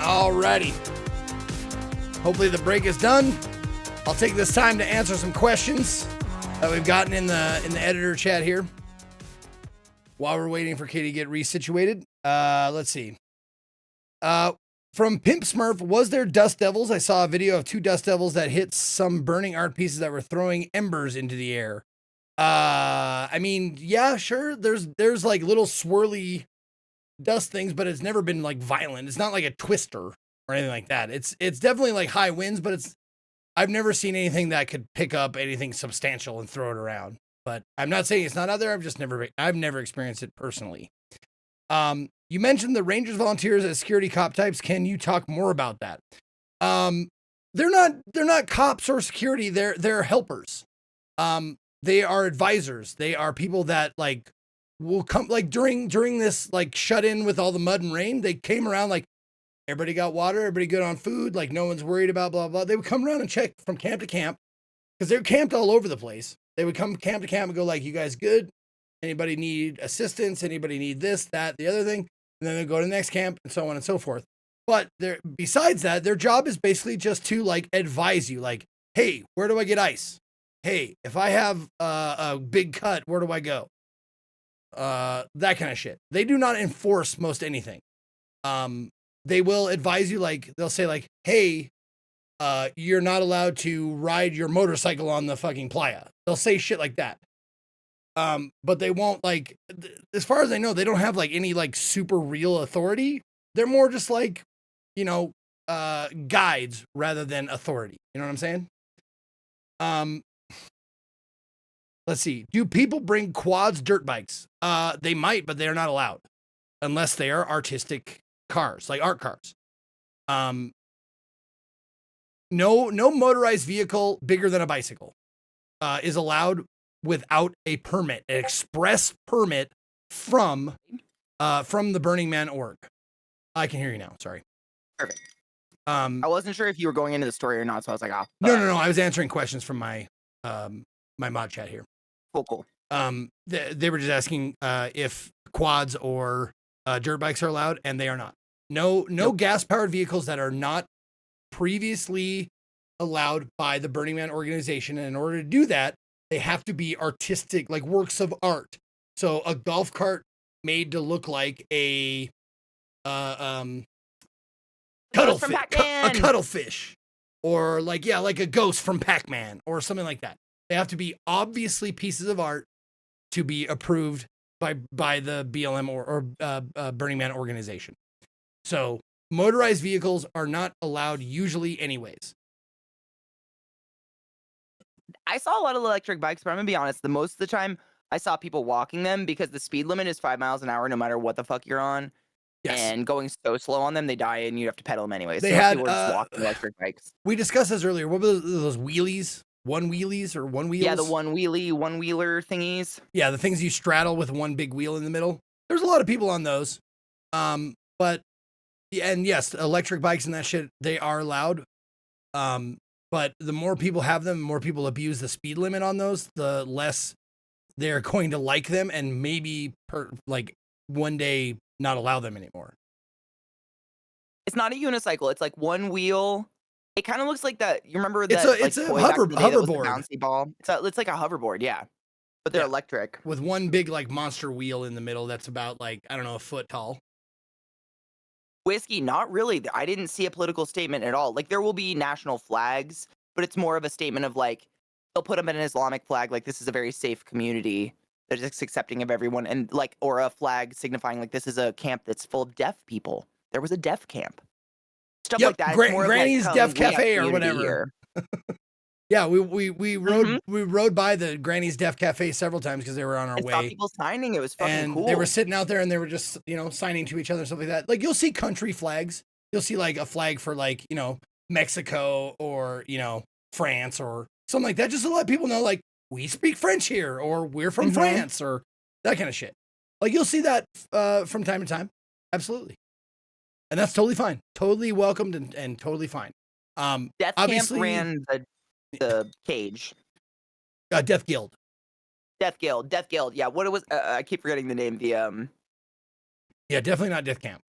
Alrighty. Hopefully the break is done. I'll take this time to answer some questions that we've gotten in the editor chat here while we're waiting for Katie to get resituated. Let's see. From Pimp Smurf, was there dust devils? I saw a video of 2 dust devils that hit some burning art pieces that were throwing embers into the air. I mean, yeah, sure. There's like little swirly dust things, but it's never been like violent. It's not like a twister or anything like that. It's definitely like high winds, but I've never seen anything that could pick up anything substantial and throw it around. But I'm not saying it's not out there. I've never experienced it personally. You mentioned the Rangers volunteers as security cop types. Can you talk more about that? They're not cops or security. They're helpers. They are advisors. They are people that like will come like during this like shut in with all the mud and rain. They came around like everybody got water, everybody good on food, like no one's worried about blah blah. They would come around and check from camp to camp because they're camped all over the place. They would come camp to camp and go like, "You guys good? Anybody need assistance? Anybody need this, that, the other thing?" And then they go to the next camp and so on and so forth. But besides that, their job is basically just to like advise you, like, "Hey, where do I get ice? Hey, if I have a big cut, where do I go?" That kind of shit. They do not enforce most anything. They will advise you, like they'll say like, "Hey, you're not allowed to ride your motorcycle on the fucking playa." They'll say shit like that. But they won't like, as far as I know, they don't have like any like super real authority. They're more just like, guides rather than authority. You know what I'm saying? Let's see. Do people bring quads, dirt bikes? They might, but they're not allowed unless they are artistic cars, like art cars. No motorized vehicle bigger than a bicycle is allowed without a permit, an express permit from the Burning Man org. I can hear you now. Sorry. Perfect. I wasn't sure if you were going into the story or not, so I was like, "Ah." No. I was answering questions from my my mod chat here. Cool. They were just asking if quads or dirt bikes are allowed, and they are not. No Nope. gas-powered vehicles that are not previously allowed by the Burning Man organization. And in order to do that, they have to be artistic, like works of art. So a golf cart made to look like a cuttlefish, or like a ghost from Pac-Man or something like that. They have to be obviously pieces of art to be approved by the BLM or Burning Man organization. So motorized vehicles are not allowed usually anyways. I saw a lot of electric bikes, but I'm gonna be honest, the most of the time I saw people walking them because the speed limit is 5 miles an hour no matter what the fuck you're on. Yes. And going so slow on them, they die and you have to pedal them anyways. They So had, people were just walking electric bikes. We discussed this earlier. What were those wheelies? One wheelies or one wheels? Yeah, the one wheeler thingies. Yeah, the things you straddle with one big wheel in the middle. There's a lot of people on those. But and yes, electric bikes and that shit, they are allowed. But the more people have them, the more people abuse the speed limit on those, the less they're going to like them and maybe one day not allow them anymore. It's not a unicycle. It's like one wheel. It kind of looks like that. You remember that? It's a toy back in the day that was the hoverboard. bouncy ball. It's like a hoverboard, yeah. But they're electric. With one big like monster wheel in the middle that's about like, I don't know, a foot tall. Whiskey, not really. I didn't see a political statement at all. Like there will be national flags, but it's more of a statement of like, they'll put them in an Islamic flag, like this is a very safe community that is accepting of everyone, and like, or a flag signifying like this is a camp that's full of deaf people. There was a deaf camp. Stuff like that. Granny's Deaf Cafe or whatever. Yeah, we rode by the Granny's Deaf Cafe several times because they were on our way. Saw people signing. It was fucking cool. They were sitting out there and they were just, signing to each other and stuff like that. Like you'll see country flags. You'll see like a flag for like, Mexico or, France or something like that. Just to let people know like we speak French here or we're from France or that kind of shit. Like you'll see that from time to time. Absolutely. And that's totally fine. Totally welcomed and totally fine. Death obviously, Camp ran the cage. Death Guild. Death Guild. Yeah, what it was, I keep forgetting the name. Yeah, definitely not Death Camp.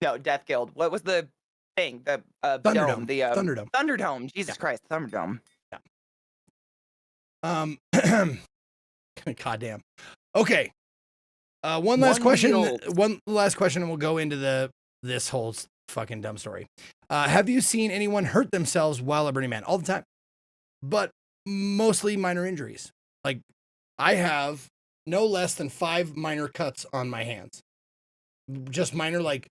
No, Death Guild. What was the thing? The dome. Thunderdome. The Thunderdome. Thunderdome. Jesus Yeah. Christ, Thunderdome. Goddamn. Okay. One last question. One last question, and we'll go into this whole fucking dumb story. Have you seen anyone hurt themselves while at Burning Man? All the time, but mostly minor injuries. Like, I have no less than 5 minor cuts on my hands. Just minor, like,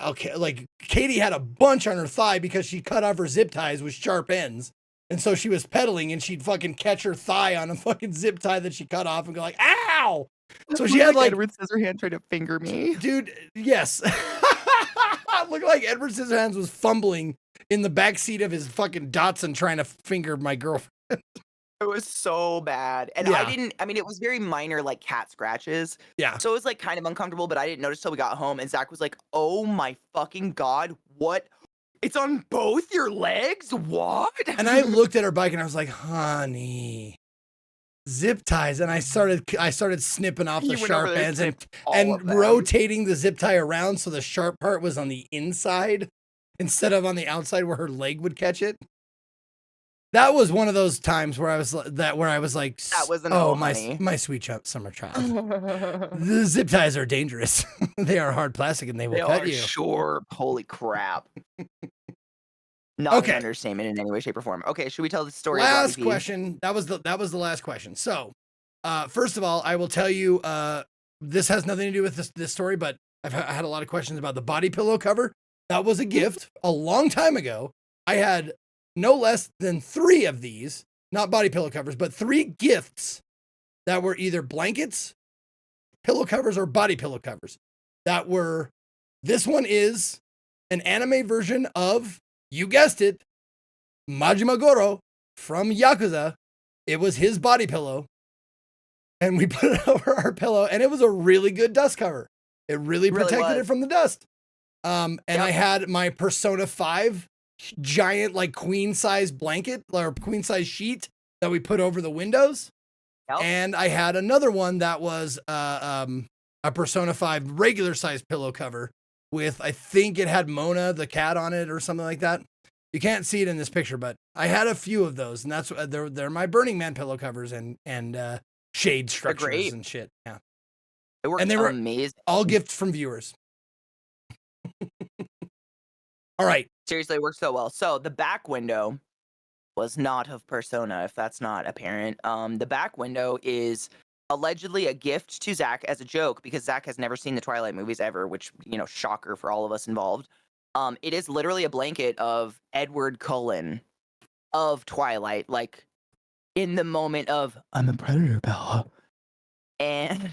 okay, like Katie had a bunch on her thigh because she cut off her zip ties with sharp ends. And so she was pedaling and she'd fucking catch her thigh on a fucking zip tie that she cut off and go like, ow! So she had like Edward Scissorhands trying to finger me. Dude, yes. Looked like Edward Scissorhands was fumbling in the backseat of his fucking Datsun trying to finger my girlfriend. It was so bad. And Yeah. I mean, it was very minor, like cat scratches. Yeah. So it was like kind of uncomfortable, but I didn't notice till we got home. And Zach was like, oh my fucking God, what? It's on both your legs? What? And I looked at her bike and I was like, honey, zip ties. And I started snipping off the sharp ends and rotating the zip tie around so the sharp part was on the inside instead of on the outside where her leg would catch it. That was one of those times where I was like, that was my sweet summer child. The zip ties are dangerous. They are hard plastic and they will cut you. Sure. Holy crap. Not an understatement in any way, shape, or form. Okay, should we tell the story? Last question. That was the last question. So, first of all, I will tell you, this has nothing to do with this story, but I had a lot of questions about the body pillow cover. That was a gift a long time ago. I had no less than 3 of these, not body pillow covers, but 3 gifts that were either blankets, pillow covers, or body pillow covers. This one is an anime version of, you guessed it, Majima Goro from Yakuza. It was his body pillow. And we put it over our pillow, and it was a really good dust cover. It really protected it from the dust. And I had my Persona 5 giant, like, queen size blanket or queen size sheet that we put over the windows. And I had another one that was a Persona 5 regular size pillow cover with, I think it had Mona the cat on it or something like that. You can't see it in this picture, but I had a few of those, and that's they're my Burning Man pillow covers and shade structures and shit. Yeah, they were amazing. All gifts from viewers. All right. Seriously, it worked so well. So the back window was not of Persona, if that's not apparent. The back window is allegedly a gift to Zach as a joke because Zach has never seen the Twilight movies ever, which, shocker for all of us involved. It is literally a blanket of Edward Cullen of Twilight, like in the moment of, I'm a predator, Bella. And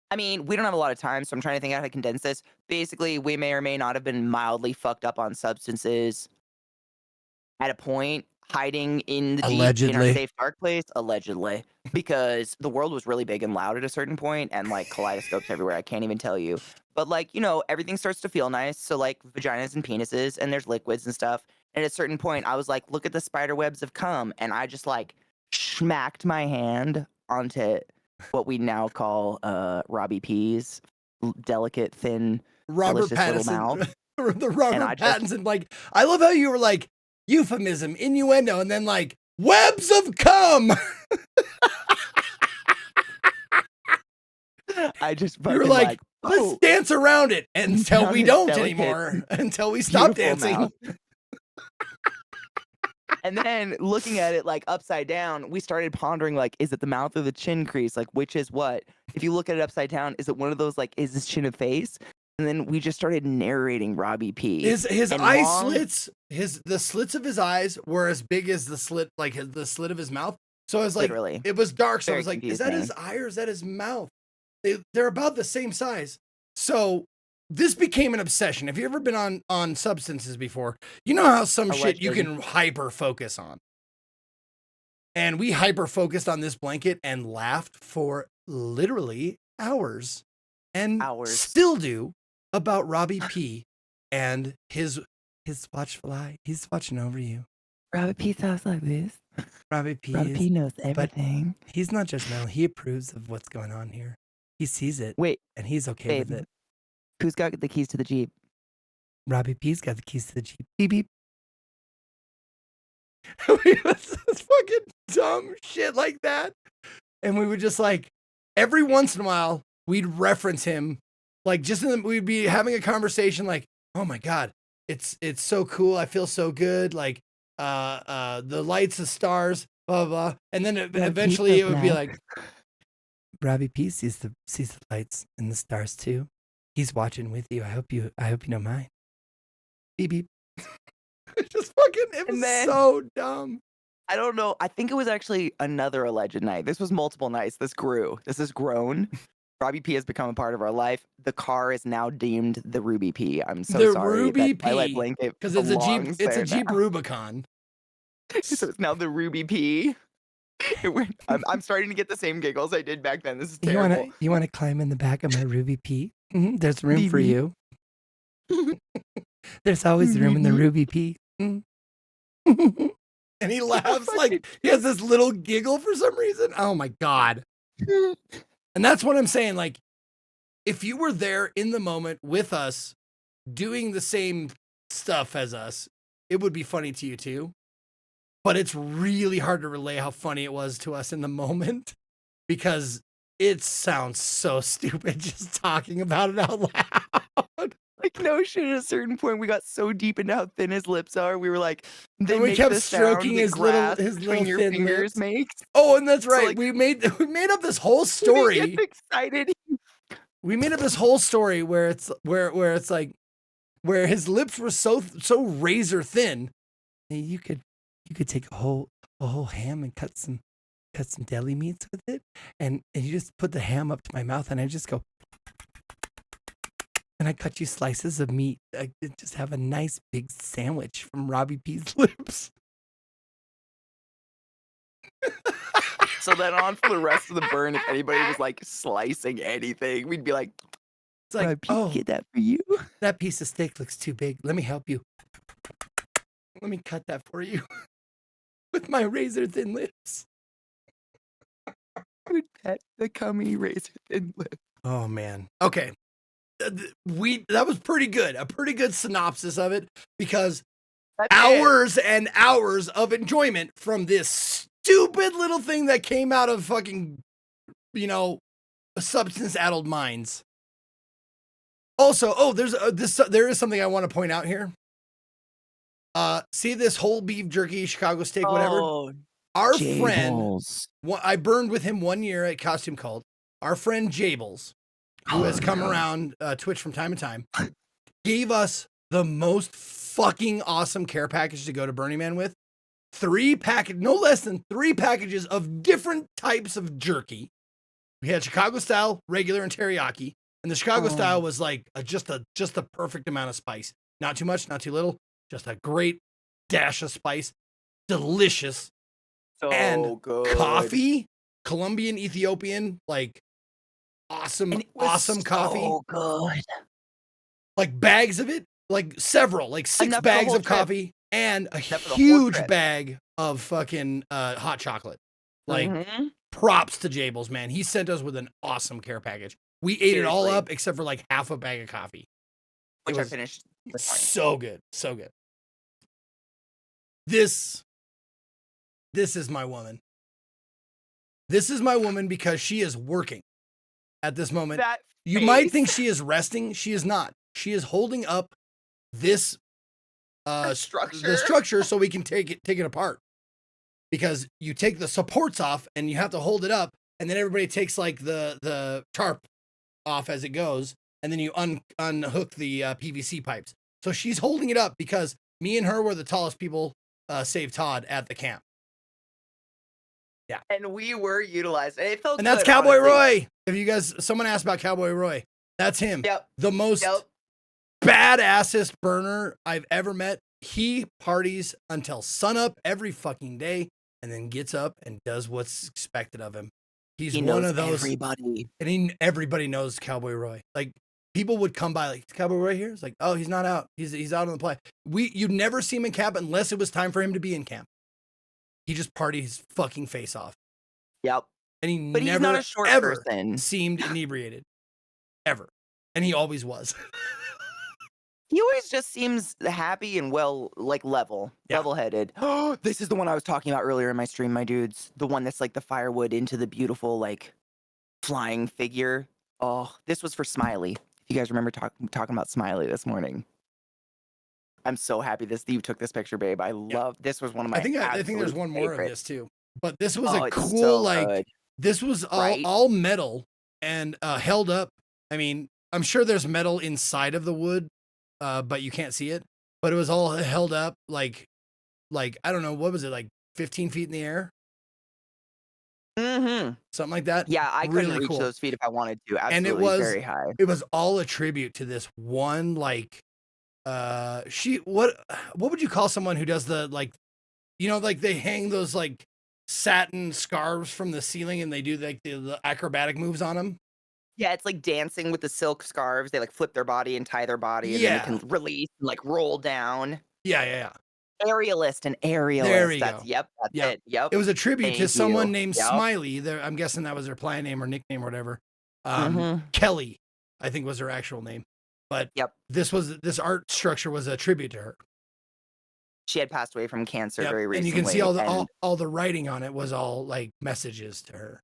I mean, we don't have a lot of time, so I'm trying to think how to condense this. Basically, we may or may not have been mildly fucked up on substances at a point, hiding in the deep, in our safe, dark place, allegedly, because the world was really big and loud at a certain point, and like kaleidoscopes everywhere. I can't even tell you. But like, everything starts to feel nice. So like vaginas and penises, and there's liquids and stuff. And at a certain point, I was like, look at the spider webs of cum. And I just like smacked my hand onto what we now call Robbie P's delicate, thin, Robert Pattinson mouth. The Robert Pattinson, like, I love how you were like, euphemism, innuendo, and then like, webs of cum. I just you were like let's dance around it until we don't anymore, until we stop dancing. And then looking at it like upside down, we started pondering like, is it the mouth or the chin crease? Like, which is what? If you look at it upside down, is it one of those like, is this chin a face? And then we just started narrating Robbie P. His eye slits, the slits of his eyes were as big as the slit, like the slit of his mouth. So I was like, literally. It was dark. So I was like, is that his eye or is that his mouth? They're about the same size. So this became an obsession. Have you ever been on substances before? You know how some shit you can hyper focus on. And we hyper focused on this blanket and laughed for literally hours. And still do about Robbie P and his watch fly. He's watching over you. Robbie P sounds like this. Robbie P knows everything. But he's not judgmental. He approves of what's going on here. He sees it. Wait. And he's okay with it. Who's got the keys to the Jeep? Robbie P's got the keys to the Jeep. Beep beep. We was fucking dumb shit like that. And we would just like, every once in a while, we'd reference him. Like we'd be having a conversation like, oh my God, it's so cool. I feel so good. Like, the lights, the stars, blah, blah. And then eventually it would be like, Robbie P sees the lights and the stars too. He's watching with you. I hope you don't mind. Beep beep. just fucking, it was so dumb. I don't know. I think it was actually another alleged night. This was multiple nights. This grew. This has grown. Robbie P has become a part of our life. The car is now deemed the Ruby P. I'm so The sorry. Ruby That Twilight P, blanket because it's a Jeep. belongs It's a there Jeep now. Rubicon. So it's now the Ruby P. I'm starting to get the same giggles I did back then. This is You terrible. wanna climb in the back of my Ruby P? There's room Beep for beep. you. There's always room in the Ruby P. And he laughs like he has this little giggle for some reason. Oh my God. And that's what I'm saying. Like, if you were there in the moment with us doing the same stuff as us, it would be funny to you too. But it's really hard to relay how funny it was to us in the moment because it sounds so stupid just talking about it out loud. Like, no shit, at a certain point, we got so deep into how thin his lips are. We were like, they And we make kept the stroking sound his that little- grass his between little your thin fingers lips. makes. Oh, and that's So, right. like- we made up this whole He story. gets excited. We made up this whole story where it's like where his lips were so razor thin. Hey, you could take a whole ham and cut some deli meats with it, and you just put the ham up to my mouth, and I just go, and I cut you slices of meat. I just have a nice big sandwich from Robbie P's lips. So then on for the rest of the burn, if anybody was like slicing anything, we'd be like, It's like, "Robbie, oh, get that for you." That piece of steak looks too big. Let me help you. let me cut that for you with my razor thin lips. I would pet the cummy razor thin lip. Oh man. Okay. That was pretty good. A pretty good synopsis of it because That's hours and hours of enjoyment from this stupid little thing that came out of fucking, substance-addled minds. Also, there is something I want to point out here. See this whole beef jerky, Chicago steak, whatever. Oh, Our friend, Jables. I burned with him 1 year at Costume Cult. Our friend Jables, who has come around Twitch from time to time, gave us the most fucking awesome care package to go to Burning Man with. No less than 3 packages of different types of jerky. We had Chicago style, regular, and teriyaki. And the Chicago style was like just the perfect amount of spice. Not too much, not too little. Just a great dash of spice. Delicious. So And good. Coffee, Colombian, Ethiopian, like awesome, And it was awesome coffee. so good. Like bags of it, like several, like 6 Enough for the bags whole of trip. coffee and a Enough for the whole huge trip. bag of fucking hot chocolate. Like Mhm. props to Jables, man. He sent us with an awesome care package. We ate it all Seriously. up except for like half a bag of coffee. It Which I was finished this morning. so good, so good. This is my woman. This is my woman because she is working at this moment. That You might face. think she is resting. She is not. She is holding up this The structure. structure so we can take it apart. Because you take the supports off and you have to hold it up, and then everybody takes like the tarp off as it goes, and then you unhook the PVC pipes. So she's holding it up because me and her were the tallest people, save Todd, at the camp. And we were utilized. And it felt And that's good, Cowboy honestly. Roy. If someone asked about Cowboy Roy, that's him. Yep. The most Yep. badassest burner I've ever met. He parties until sunup every fucking day and then gets up and does what's expected of him. He's He one knows of those, everybody. and everybody knows Cowboy Roy. Like people would come by, like, is Cowboy Roy here? It's like, oh, he's not out. He's out on the play. You'd never see him in camp unless it was time for him to be in camp. He just partied his fucking face off, Yep. and he But he's never not a short ever person. seemed inebriated, ever, and he always was. He always just seems happy and Yeah. level-headed. Oh, this is the one I was talking about earlier in my stream, my dudes. The one that's like the firewood into the beautiful like flying figure. Oh, this was for Smiley. If you guys remember talking about Smiley this morning. I'm so happy you took this picture, babe. I love this was one of my I think there's absolute one more of favorite. this too. But this was Oh, a it's cool so like good. this was Right? all metal and held up. I mean, I'm sure there's metal inside of the wood, but you can't see it. But it was all held up like I don't know, what was it, like 15 feet in the air? Mm-hmm. Something like that. Yeah, I couldn't Really reach cool. those feet if I wanted to. And Absolutely, very high. it was all a tribute to this one like what would you call someone who does the like, you know, like they hang those like satin scarves from the ceiling and they do like the acrobatic moves on them? Yeah, it's like dancing with the silk scarves. They like flip their body and tie their body, and then Yeah. it can release and like roll down. Yeah. Aerialist and aerialist. There we That's go. yep, that's Yep. it. Yep. It was a tribute to Thank someone you. named Yep. Smiley. I'm guessing that was their play name or nickname or whatever. Mhm. Kelly, I think was her actual name. But Yep. this art structure was a tribute to her. She had passed away from cancer Yep. very And recently. you can see and, all the writing on it was all like messages to her.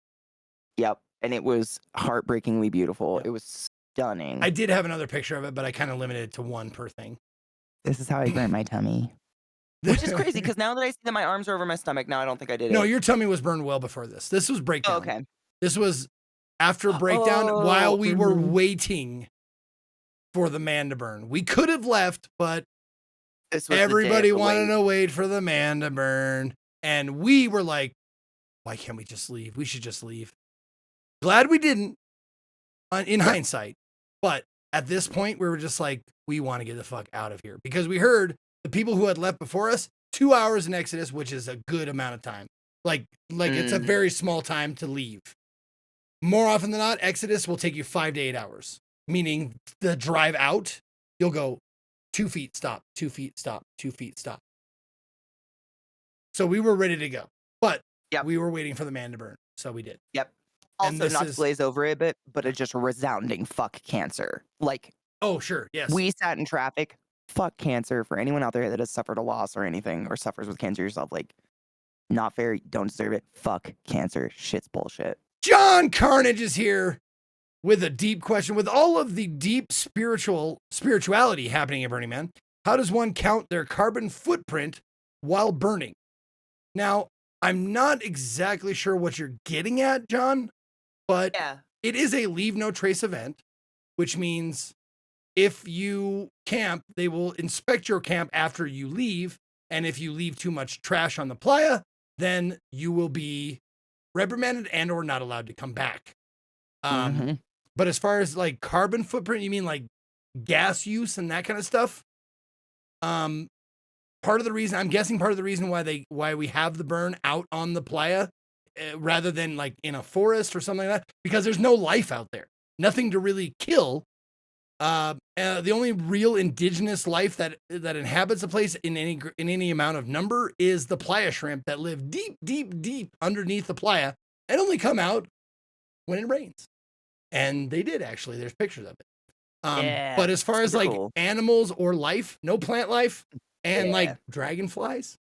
yep. And it was heartbreakingly beautiful. Yep. It was stunning. I did have another picture of it, but I kind of limited it to one per thing. This is how I burnt my tummy. Which is crazy because now that I see that my arms are over my stomach, now I don't think I did it. No, your tummy was burned well before this. This was breakdown. Oh, okay. This was after breakdown while we were waiting for the man to burn. We could have left, but This was the day of everybody the wanted wait. to wait for the man to burn. And we were like, why can't we just leave? We should just leave. Glad we didn't in hindsight. But at this point, we were just like, we want to get the fuck out of here because we heard the people who had left before us 2 hours in Exodus, which is a good amount of time. Like it's a very small time to leave. More often than not, Exodus will take you 5 to 8 hours, meaning the drive out, you'll go 2 feet, stop, 2 feet, stop, 2 feet, stop. So we were ready to go, but we were waiting for the man to burn. So we did. Yep. And Also, not to glaze over it, but a just resounding fuck cancer. Like, oh, sure. Yes. we sat in traffic. Fuck cancer. For anyone out there that has suffered a loss or anything or suffers with cancer yourself, like, not fair. Don't deserve it. Fuck cancer. Shit's bullshit. John Carnage is here with a deep question. With all of the deep spirituality happening at Burning Man, how does one count their carbon footprint while burning? Now, I'm not exactly sure what you're getting at, John, but it is a leave no trace event, which means if you camp, they will inspect your camp after you leave. And if you leave too much trash on the playa, then you will be reprimanded and or not allowed to come back. But as far as like carbon footprint, you mean like gas use and that kind of stuff? I'm guessing part of the reason why we have the burn out on the playa rather than like in a forest or something like that, because there's no life out there, nothing to really kill. The only real indigenous life that inhabits a place in any amount of number is the playa shrimp that live deep underneath the playa and only come out when it rains. And they did actually. There's pictures of it. But as far as like animals or life, no plant life, and like dragonflies,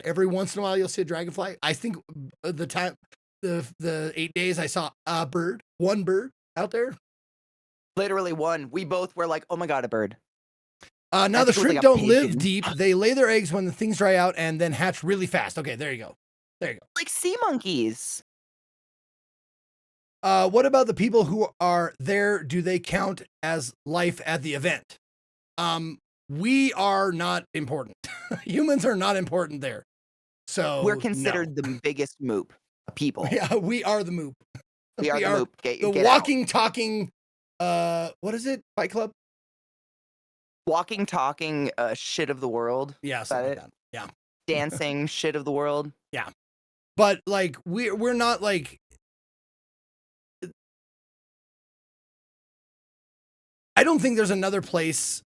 every once in a while you'll see a dragonfly. I think the 8 days I saw one bird out there. Literally one. We both were like, oh my God, a bird. Now the shrimp don't live deep. They lay their eggs when the things dry out and then hatch really fast. Okay, there you go. Like sea monkeys. What about the people who are there? Do they count as life at the event? We are not important. Humans are not important there. So we're considered the biggest moop people. Yeah, we are the moop. We are the moop. The walking, talking, what is it? Fight Club? Walking, talking, shit of the world. Yeah, something like that. Yeah. Dancing, shit of the world. Yeah. But like we're not like, I don't think there's another place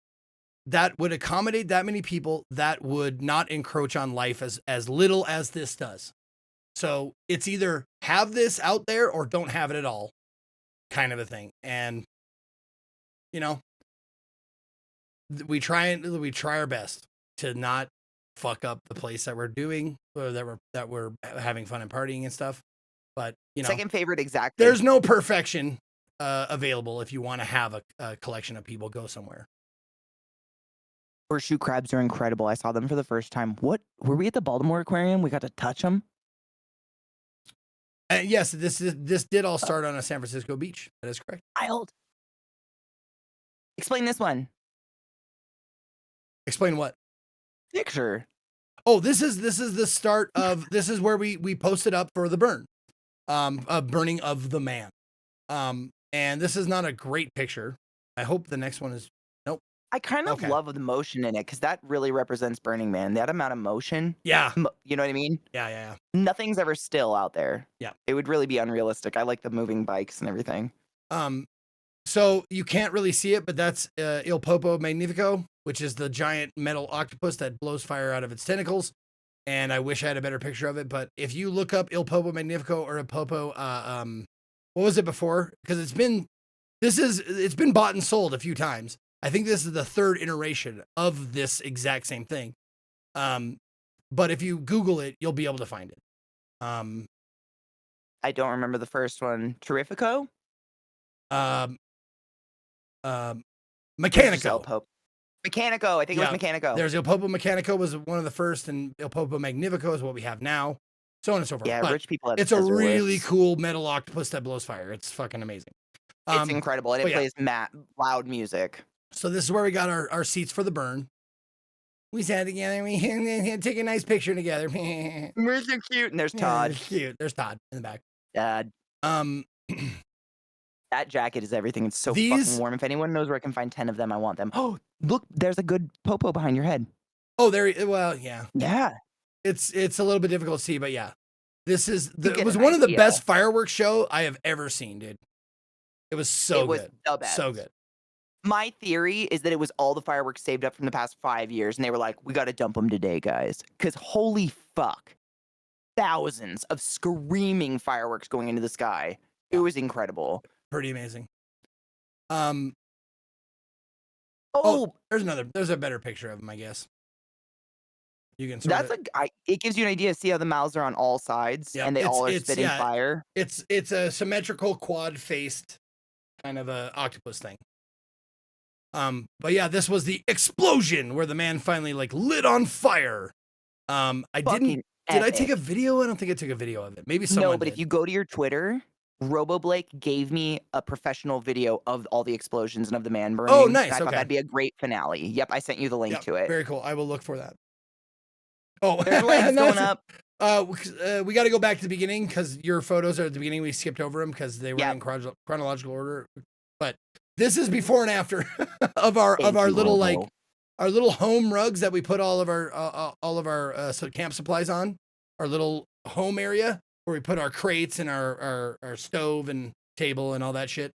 that would accommodate that many people that would not encroach on life as little as this does. So it's either have this out there or don't have it at all, kind of a thing. And, you know, we try our best to not fuck up the place that we're doing, or that we're having fun and partying and stuff. But Second favorite, exactly. there's no perfection available if you want to have a collection of people go somewhere. Horseshoe crabs are incredible. I saw them for the first time. What were we at the Baltimore Aquarium? We got to touch them. Yes, this did all start on a San Francisco beach. That is correct. Wild. Explain this one. Explain what? Picture. Oh, this is the start of this is where we posted up for the burn, a burning of the man, and this is not a great picture. I hope the next one is. Nope. I kind of Okay. love the motion in it because that really represents Burning Man. That amount of motion. Yeah. You know what I mean? Yeah. Nothing's ever still out there. Yeah. It would really be unrealistic. I like the moving bikes and everything. So you can't really see it, but that's Il Popo Magnifico, which is the giant metal octopus that blows fire out of its tentacles. And I wish I had a better picture of it, but if you look up Il Popo Magnifico or Il Popo, what was it before? Because it's been bought and sold a few times. I think this is the third iteration of this exact same thing. But if you Google it, you'll be able to find it. I don't remember the first one. Terrifico? Mechanico. Mechanico. I think it Yeah, was Mechanico. There's Il Popo Mechanico was one of the first, and Il Popo Magnifico is what we have now, so on and so forth. Yeah, But rich people have it's a scissor really lifts. cool metal octopus that blows fire. It's fucking amazing. It's incredible. And it but yeah. plays loud music. So this is where we got our seats for the burn. We sat together. We take a nice picture together. We're so cute. And there's Yeah, Todd. it's cute. There's Todd in the back. Dad. Um, That jacket is everything. It's so These- fucking warm. If anyone knows where I can find 10 of them, I want them. Oh, look, there's a good popo behind your head. oh, well, yeah. Yeah. It's a little bit difficult to see, but yeah. This is get it was an one of the idea. best fireworks show I have ever seen, dude. It was so It was good. the best. So good. My theory is that it was all the fireworks saved up from the past 5 years, and they were like, we got to dump them today, guys. Because holy fuck. Thousands of screaming fireworks going into the sky. It was incredible. Pretty amazing. Oh, There's a better picture of him, I guess. You can sort of, it gives you an idea. See how the mouths are on all sides, Yeah, and they all are it's- spitting yeah. fire. it's a symmetrical quad-faced kind of a octopus thing. But yeah, this was the explosion where the man finally like lit on fire. Did I take a video? I don't think I took a video of it. Maybe someone No, but did. if you go to your Twitter, RoboBlake gave me a professional video of all the explosions and of the man burning. Oh, nice, and I thought okay. that'd be a great finale. Yep, I sent you the link Yeah, to it. very cool. I will look for that. Oh, There's legs going that's- up. We got to go back to the beginning because your photos are at the beginning. We skipped over them because they were Yep. in chronological order. But this is before and after of our Thank you, little like Robo. our little home rugs that we put all of our camp supplies on. Our little home area where we put our crates and our stove and table and all that shit.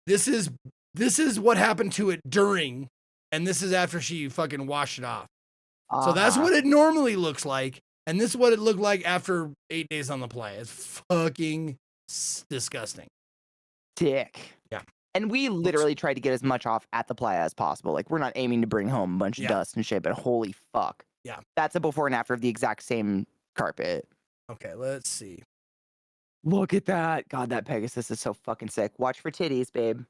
This is what happened to it during, and this is after she fucking washed it off. So that's Uh-huh. what it normally looks like. And this is what it looked like after 8 days on the play. It's fucking disgusting. Dick. Yeah. And we literally tried to get as much off at the playa as possible. Like, we're not aiming to bring home a bunch of Yeah. dust and shit, but holy fuck. Yeah. That's a before and after of the exact same carpet. Okay, let's see. Look at that. God, that Pegasus is so fucking sick. Watch for titties, babe.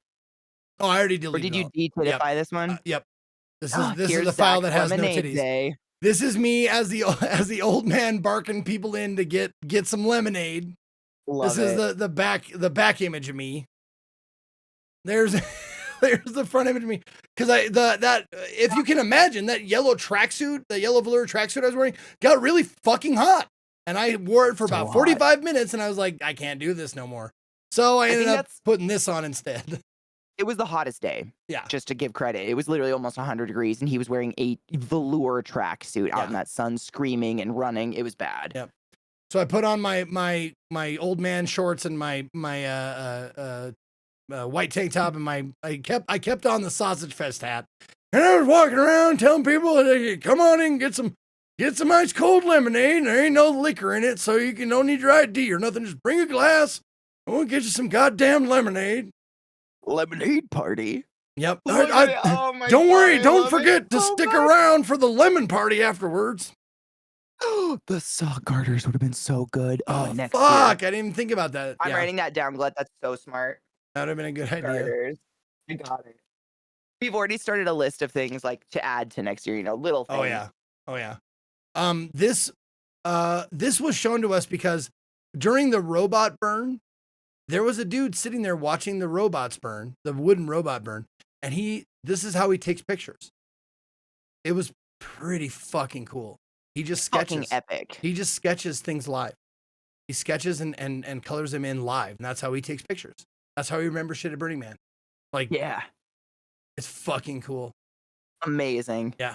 Oh, I already Or deleted did you it all. detittify this one? Yep. This is Here's the file Zach's that has no lemonade titties. day. This is me as the old man barking people in to get some lemonade. Love This it. is the back image of me. There's the front image of me because if you can imagine that yellow tracksuit, the yellow velour tracksuit I was wearing got really fucking hot, and I wore it for So about hot. 45 minutes, and I was like, I can't do this no more. So I ended think up that's- putting this on instead. It was the hottest day. Yeah. Just to give credit. It was literally almost 100 degrees, and he was wearing a velour tracksuit out in that sun, screaming and running. It was bad. Yep. So I put on my old man shorts and my white tank top and I kept on the Sausage Fest hat, and I was walking around telling people, hey, come on in, get some ice cold lemonade. There ain't no liquor in it, so don't need your ID or nothing. Just bring a glass. I want to get you some goddamn lemonade. Lemonade party. Yep. Look at it. Oh my Don't God, worry. I Don't love forget it to so stick much. around for the lemon party afterwards. The sock garters would have been so good. Oh, Next fuck. I year. didn't even think about that. I'm Yeah, writing that down, Glad. That's so smart. that would have been a good idea. Garters. I got it. We've already started a list of things like to add to next year, little things. Oh, yeah. Oh, yeah. This was shown to us because during the robot burn, there was a dude sitting there watching the robots burn, the wooden robot burn, and this is how he takes pictures. It was pretty fucking cool. He just sketches. Fucking epic. He just sketches things live. He sketches and colors them in live, and that's how he takes pictures. That's how he remembers shit at Burning Man. Like, Yeah. it's fucking cool. Amazing. Yeah.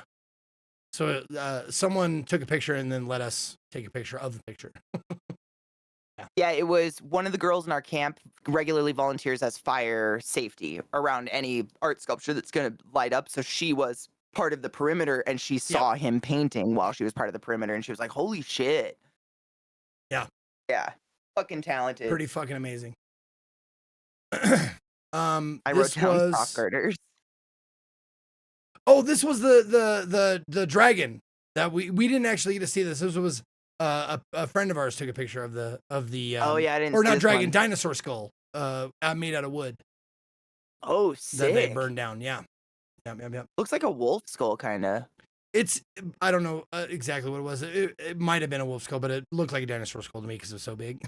So someone took a picture and then let us take a picture of the picture. Yeah, it was one of the girls in our camp regularly volunteers as fire safety around any art sculpture that's going to light up. So she was part of the perimeter and she saw him painting while she was part of the perimeter and she was like, holy shit. Yeah. Yeah. Fucking talented. Pretty fucking amazing. I wrote down sock garters. Oh, this was the dragon that we didn't actually get to see this. This was a friend of ours took a picture of the oh yeah, I didn't or see not this dragon, one. dinosaur skull made out of wood Oh, that sick. they burned down. Yeah. Yep. Looks like a wolf skull kind of. It's I don't know exactly what it was. It might have been a wolf skull, but it looked like a dinosaur skull to me because it was so big.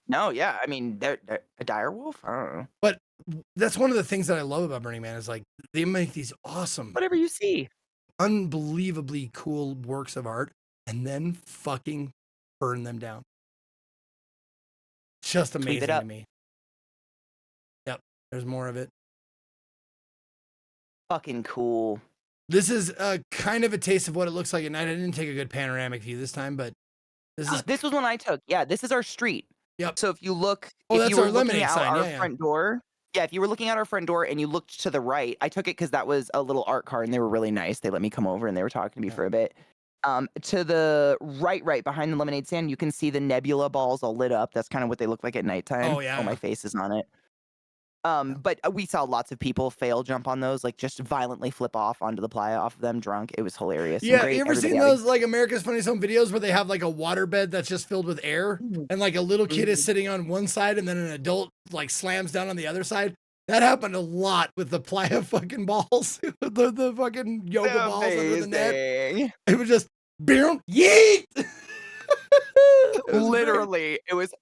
No, yeah. I mean, they're a dire wolf? I don't know. But that's one of the things that I love about Burning Man is like they make these awesome, Whatever you see. unbelievably cool works of art and then fucking burn them down. Just Sweep amazing it up. to me. Yep, there's more of it. Fucking cool. This is kind of a taste of what it looks like at night. I didn't take a good panoramic view this time, but this is This was one I took. Yeah, this is our street. Yep. So if you look, Oh, if that's you were our looking lemonade out sign. our Yeah. front door, yeah, if you were looking out our front door and you looked to the right, I took it because that was a little art card and they were really nice. They let me come over and they were talking to me for a bit. To the right behind the lemonade stand, you can see the nebula balls all lit up. That's kind of what they look like at nighttime. Oh, yeah. Oh, my face is on it. But we saw lots of people fail jump on those, like just violently flip off onto the playa off of them drunk. It was hilarious. and Yeah, great. you ever seen Everybody had those like America's Funniest Home Videos where they have like a water bed that's just filled with air and like a little kid is sitting on one side and then an adult like slams down on the other side? That happened a lot with the playa fucking balls, the fucking yoga balls under the net. Amazing. It was just boom, yeet. It was great. Literally, it was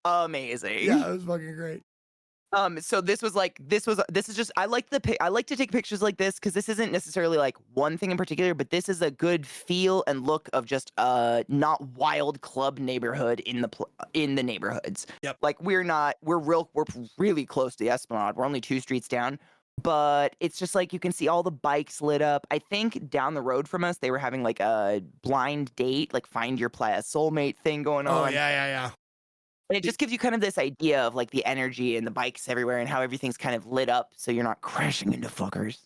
amazing. Yeah, it was fucking great. So this is just I like to take pictures like this because this isn't necessarily like one thing in particular, but this is a good feel and look of just not wild club neighborhood in the neighborhoods. Yep. Like we're really close to the Esplanade. We're only 2 streets down, but it's just like you can see all the bikes lit up. I think down the road from us they were having like a blind date, like find your playa soulmate thing going on. Oh yeah. And it just gives you kind of this idea of like the energy and the bikes everywhere and how everything's kind of lit up so you're not crashing into fuckers.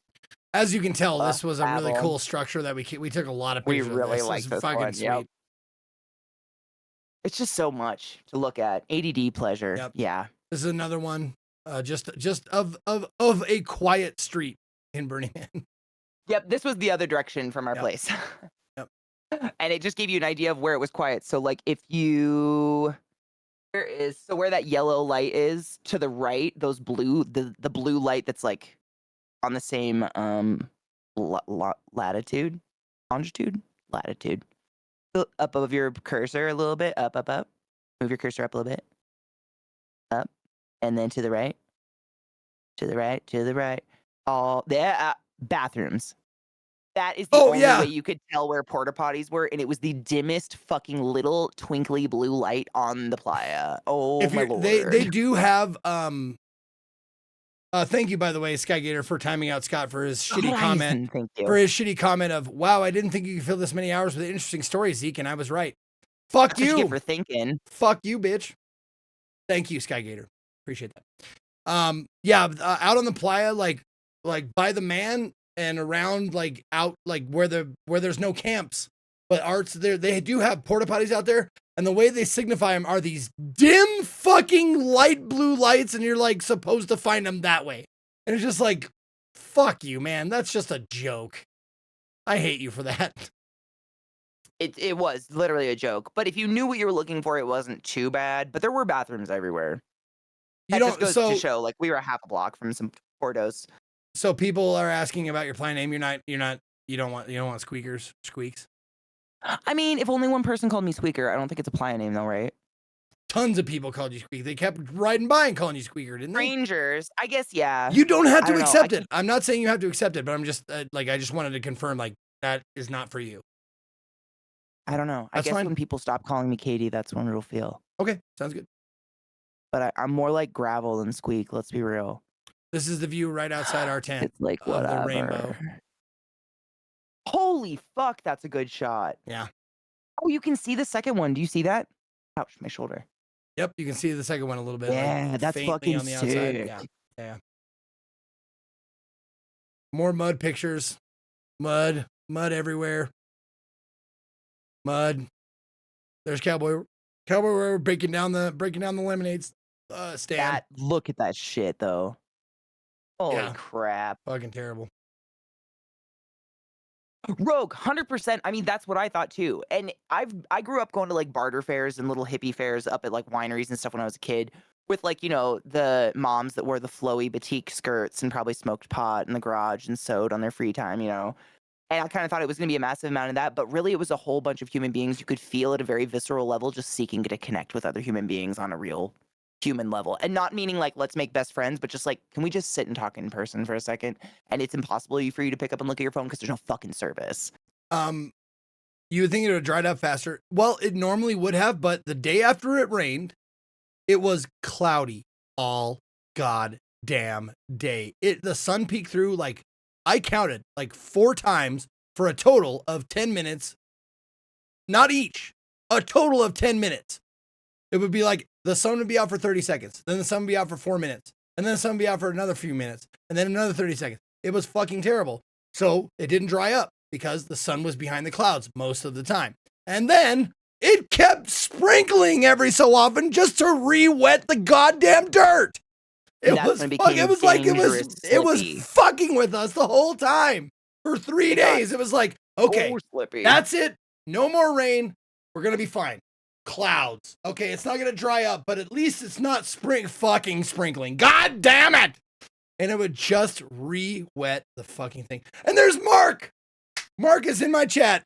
As you can tell, this was a really Babel. cool structure that we took a lot of We pictures. of really this. like It was this fucking one. sweet. Yep. It's just so much to look at. ADD pleasure. Yep. Yeah. This is another one, just of a quiet street in Burning Man. Yep. This was the other direction from our Yep. place. Yep. And it just gave you an idea of where it was quiet. So like if you where that yellow light is to the right, those blue the blue light that's like on the same latitude, latitude. Up above your cursor a little bit, up. Move your cursor up a little bit. Up. And then to the right. To the right. All there bathrooms. That is the only way you could tell where porta potties were, and it was the dimmest fucking little twinkly blue light on the playa. Oh my lord! They do have thank you, by the way, Skygator, for timing out Scott for his shitty comment. Thank you. For his shitty comment of, wow, I didn't think you could fill this many hours with interesting stories, Zeke, and I was right. Fuck That's what you you. get for thinking. Fuck you, bitch. Thank you, Skygator. Appreciate that. Out on the playa, like by the man and around, like out, like where there's no camps, but arts there. They do have porta potties out there, and the way they signify them are these dim fucking light blue lights, and you're like supposed to find them that way. And it's just like, fuck you, man. That's just a joke. I hate you for that. It was literally a joke. But if you knew what you were looking for, it wasn't too bad. But there were bathrooms everywhere. You That just don't. goes So to show, like, we were half a block from some Portos. so people are asking about your play name. You're not. You don't want squeakers. Squeaks. I mean, if only one person called me Squeaker, I don't think it's a playa name though, right? Tons of people called you Squeak. They kept riding by and calling you Squeaker, didn't they? Strangers, I guess, yeah. You don't have I to don't know, accept I it. I'm not saying you have to accept it, but I'm just like I just wanted to confirm like that is not for you. I don't know. I That's guess fine. when people stop calling me Katie, that's when it'll feel. Okay, sounds good. But I'm more like Gravel than Squeak, let's be real. This is the view right outside our tent It's like, of the whatever. rainbow. Holy fuck, that's a good shot. Yeah. Oh, you can see the second one. Do you see that? Ouch, my shoulder. Yep, you can see the second one a little bit. Yeah, like, that's faintly fucking on the outside. sick. Yeah. More mud pictures. Mud everywhere. Mud. There's Cowboy We're breaking down the lemonade stand. Look at that shit though. Holy Yeah. crap. Fucking terrible. Rogue, 100%. I mean, that's what I thought too. And I grew up going to like barter fairs and little hippie fairs up at like wineries and stuff when I was a kid with like, you know, the moms that wore the flowy batik skirts and probably smoked pot in the garage and sewed on their free time, you know. And I kind of thought it was going to be a massive amount of that, but really it was a whole bunch of human beings you could feel at a very visceral level just seeking to connect with other human beings on a real human level. And not meaning like let's make best friends, but just like can we just sit and talk in person for a second? And it's impossible for you to pick up and look at your phone because there's no fucking service. You would think it would have dried up faster. Well, it normally would have, but the day after it rained, it was cloudy all goddamn day. The sun peeked through like I counted like 4 times for a total of 10 minutes. Not each, a total of 10 minutes. It would be like the sun would be out for 30 seconds. Then the sun would be out for 4 minutes. And then the sun would be out for another few minutes. And then another 30 seconds. It was fucking terrible. So it didn't dry up because the sun was behind the clouds most of the time. And then it kept sprinkling every so often just to re-wet the goddamn dirt. It was fucking with us the whole time for 3 days. It was like, okay, that's it. No more rain. We're going to be fine. Clouds. Okay, it's not going to dry up, but at least it's not fucking sprinkling. God damn it. And it would just re-wet the fucking thing. And there's Mark. Mark is in my chat.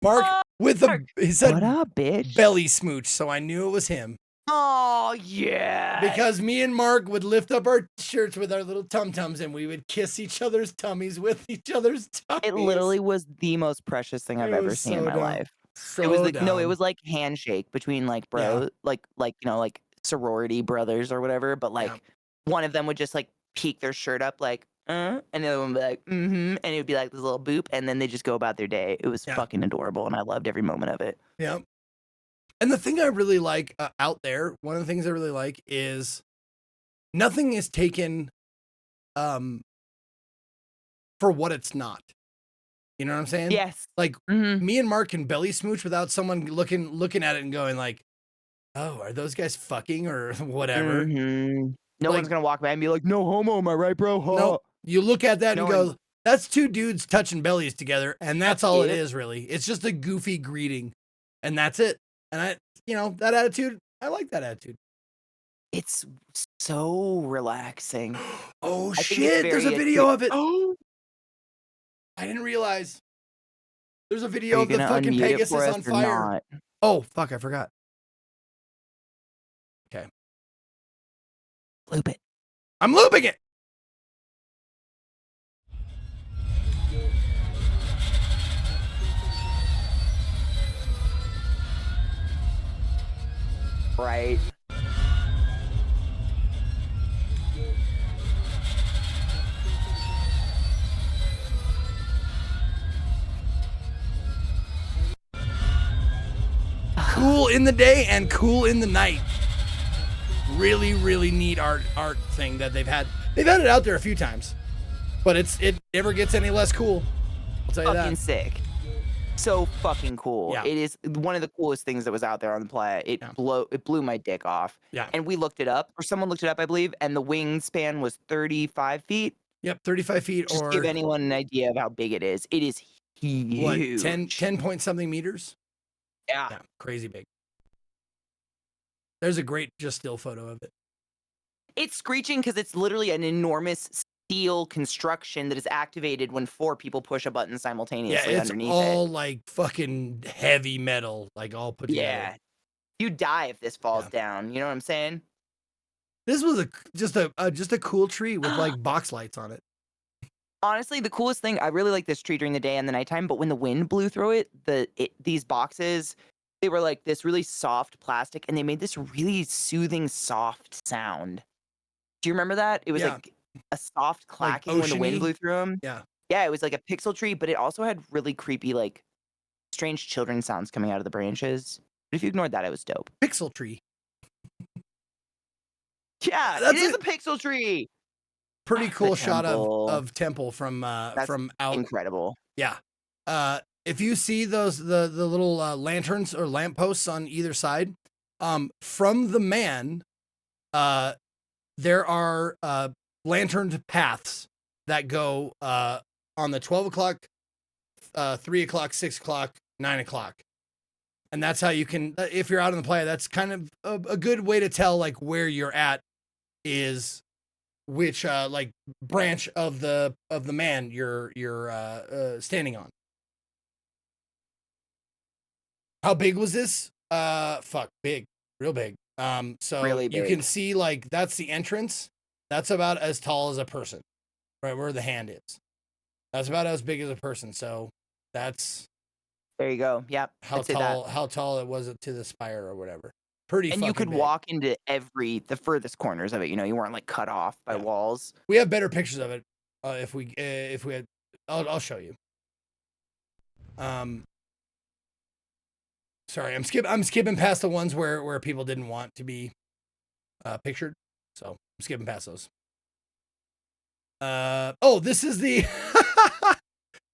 Mark he said, what up, bitch? Belly smooch. So I knew it was him. Oh, yeah. Because me and Mark would lift up our shirts with our little tum-tums and we would kiss each other's tummies with each other's tummies. It literally was the most precious thing I've ever seen in my life. So it was like, dumb. no, it was like handshake between like like you know, like sorority brothers or whatever, but like one of them would just like peek their shirt up like and the other one would be like and it would be like this little boop and then they just go about their day. It was fucking adorable and I loved every moment of it. Yeah. And the thing I really like out there, one of the things I really like is nothing is taken for what it's not. You know what I'm saying? Yes. Like me and Mark can belly smooch without someone looking at it and going like, "Oh, are those guys fucking or whatever?" No one's gonna walk by and be like, "No homo, am I right, bro?" No, you look at that and go, "That's 2 dudes touching bellies together," and that's all it is. Really, it's just a goofy greeting, and that's it. And that attitude, I like that attitude. It's so relaxing. Oh shit! There's a video of it. Oh. I didn't realize. There's a video of the fucking Pegasus on fire. Oh, fuck, I forgot. Okay. Loop it. I'm looping it. Right. Cool in the day and cool in the night. Really, really neat art thing that they've had. They've had it out there a few times, but it never gets any less cool. I'll tell you that. Fucking sick. So fucking cool. Yeah. It is one of the coolest things that was out there on the playa. It blew my dick off. Yeah. And we looked it up, or someone looked it up, I believe, and the wingspan was 35 feet. Yep, 35 feet Just or give anyone an idea of how big it is. It is what, huge. 10 point something meters? Yeah. Yeah, crazy big. There's a great just still photo of it. It's screeching because it's literally an enormous steel construction that is activated when 4 people push a button Yeah, simultaneously it's underneath all it. like fucking heavy metal, like all put together. Yeah. You die if this falls Yeah. down. You know what I'm saying? This was just a cool tree with like box lights on it. Honestly, the coolest thing, I really like this tree during the day and the nighttime, but when the wind blew through it, these boxes, they were like this really soft plastic and they made this really soothing, soft sound. Do you remember that? It was Yeah. like a soft Like clacking when the wind oceany. blew through them. Yeah. Yeah, it was like a pixel tree, but it also had really creepy, like strange children sounds coming out of the branches. But if you ignored that, it was dope. Pixel tree. Yeah, That's it is a- a pixel tree. Pretty cool shot temple. of Temple from That's out. incredible. Yeah. If you see those the little lanterns or lampposts on either side, from the man, there are lanterned paths that go on the 12 o'clock, 3 o'clock, 6 o'clock, 9 o'clock. And that's how you can, if you're out on the playa, that's kind of a good way to tell like where you're at is which like branch of the man you're standing on. How big was this? Big, real big. So Really you big. can see like that's the entrance. That's about as tall as a person, right where the hand is. That's about as big as a person. So that's There you go. Yep. how I'd say that. tall it was to the spire or whatever. Pretty. And you fucking could big. walk into the furthest corners of it. You know, you weren't like cut off by Yeah. walls. We have better pictures of it. If we had, I'll show you. Sorry, I'm skipping past the ones where people didn't want to be pictured. So I'm skipping past those. This is the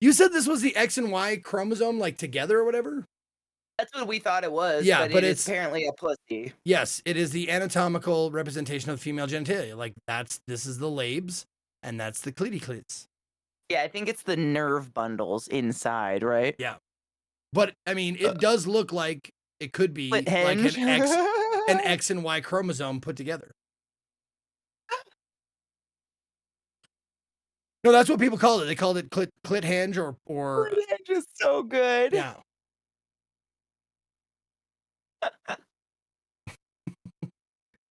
you said this was the X and Y chromosome like together or whatever? That's what we thought it was. Yeah, but it is it's apparently a pussy. Yes, it is the anatomical representation of female genitalia. Like this is the labes and that's the clits. Yeah, I think it's the nerve bundles inside, right? Yeah. But I mean, it does look like it could be Split like hinge. an X and Y chromosome put together. No, that's what people called it. They called it clit hinge or Split hinge is so good. yeah.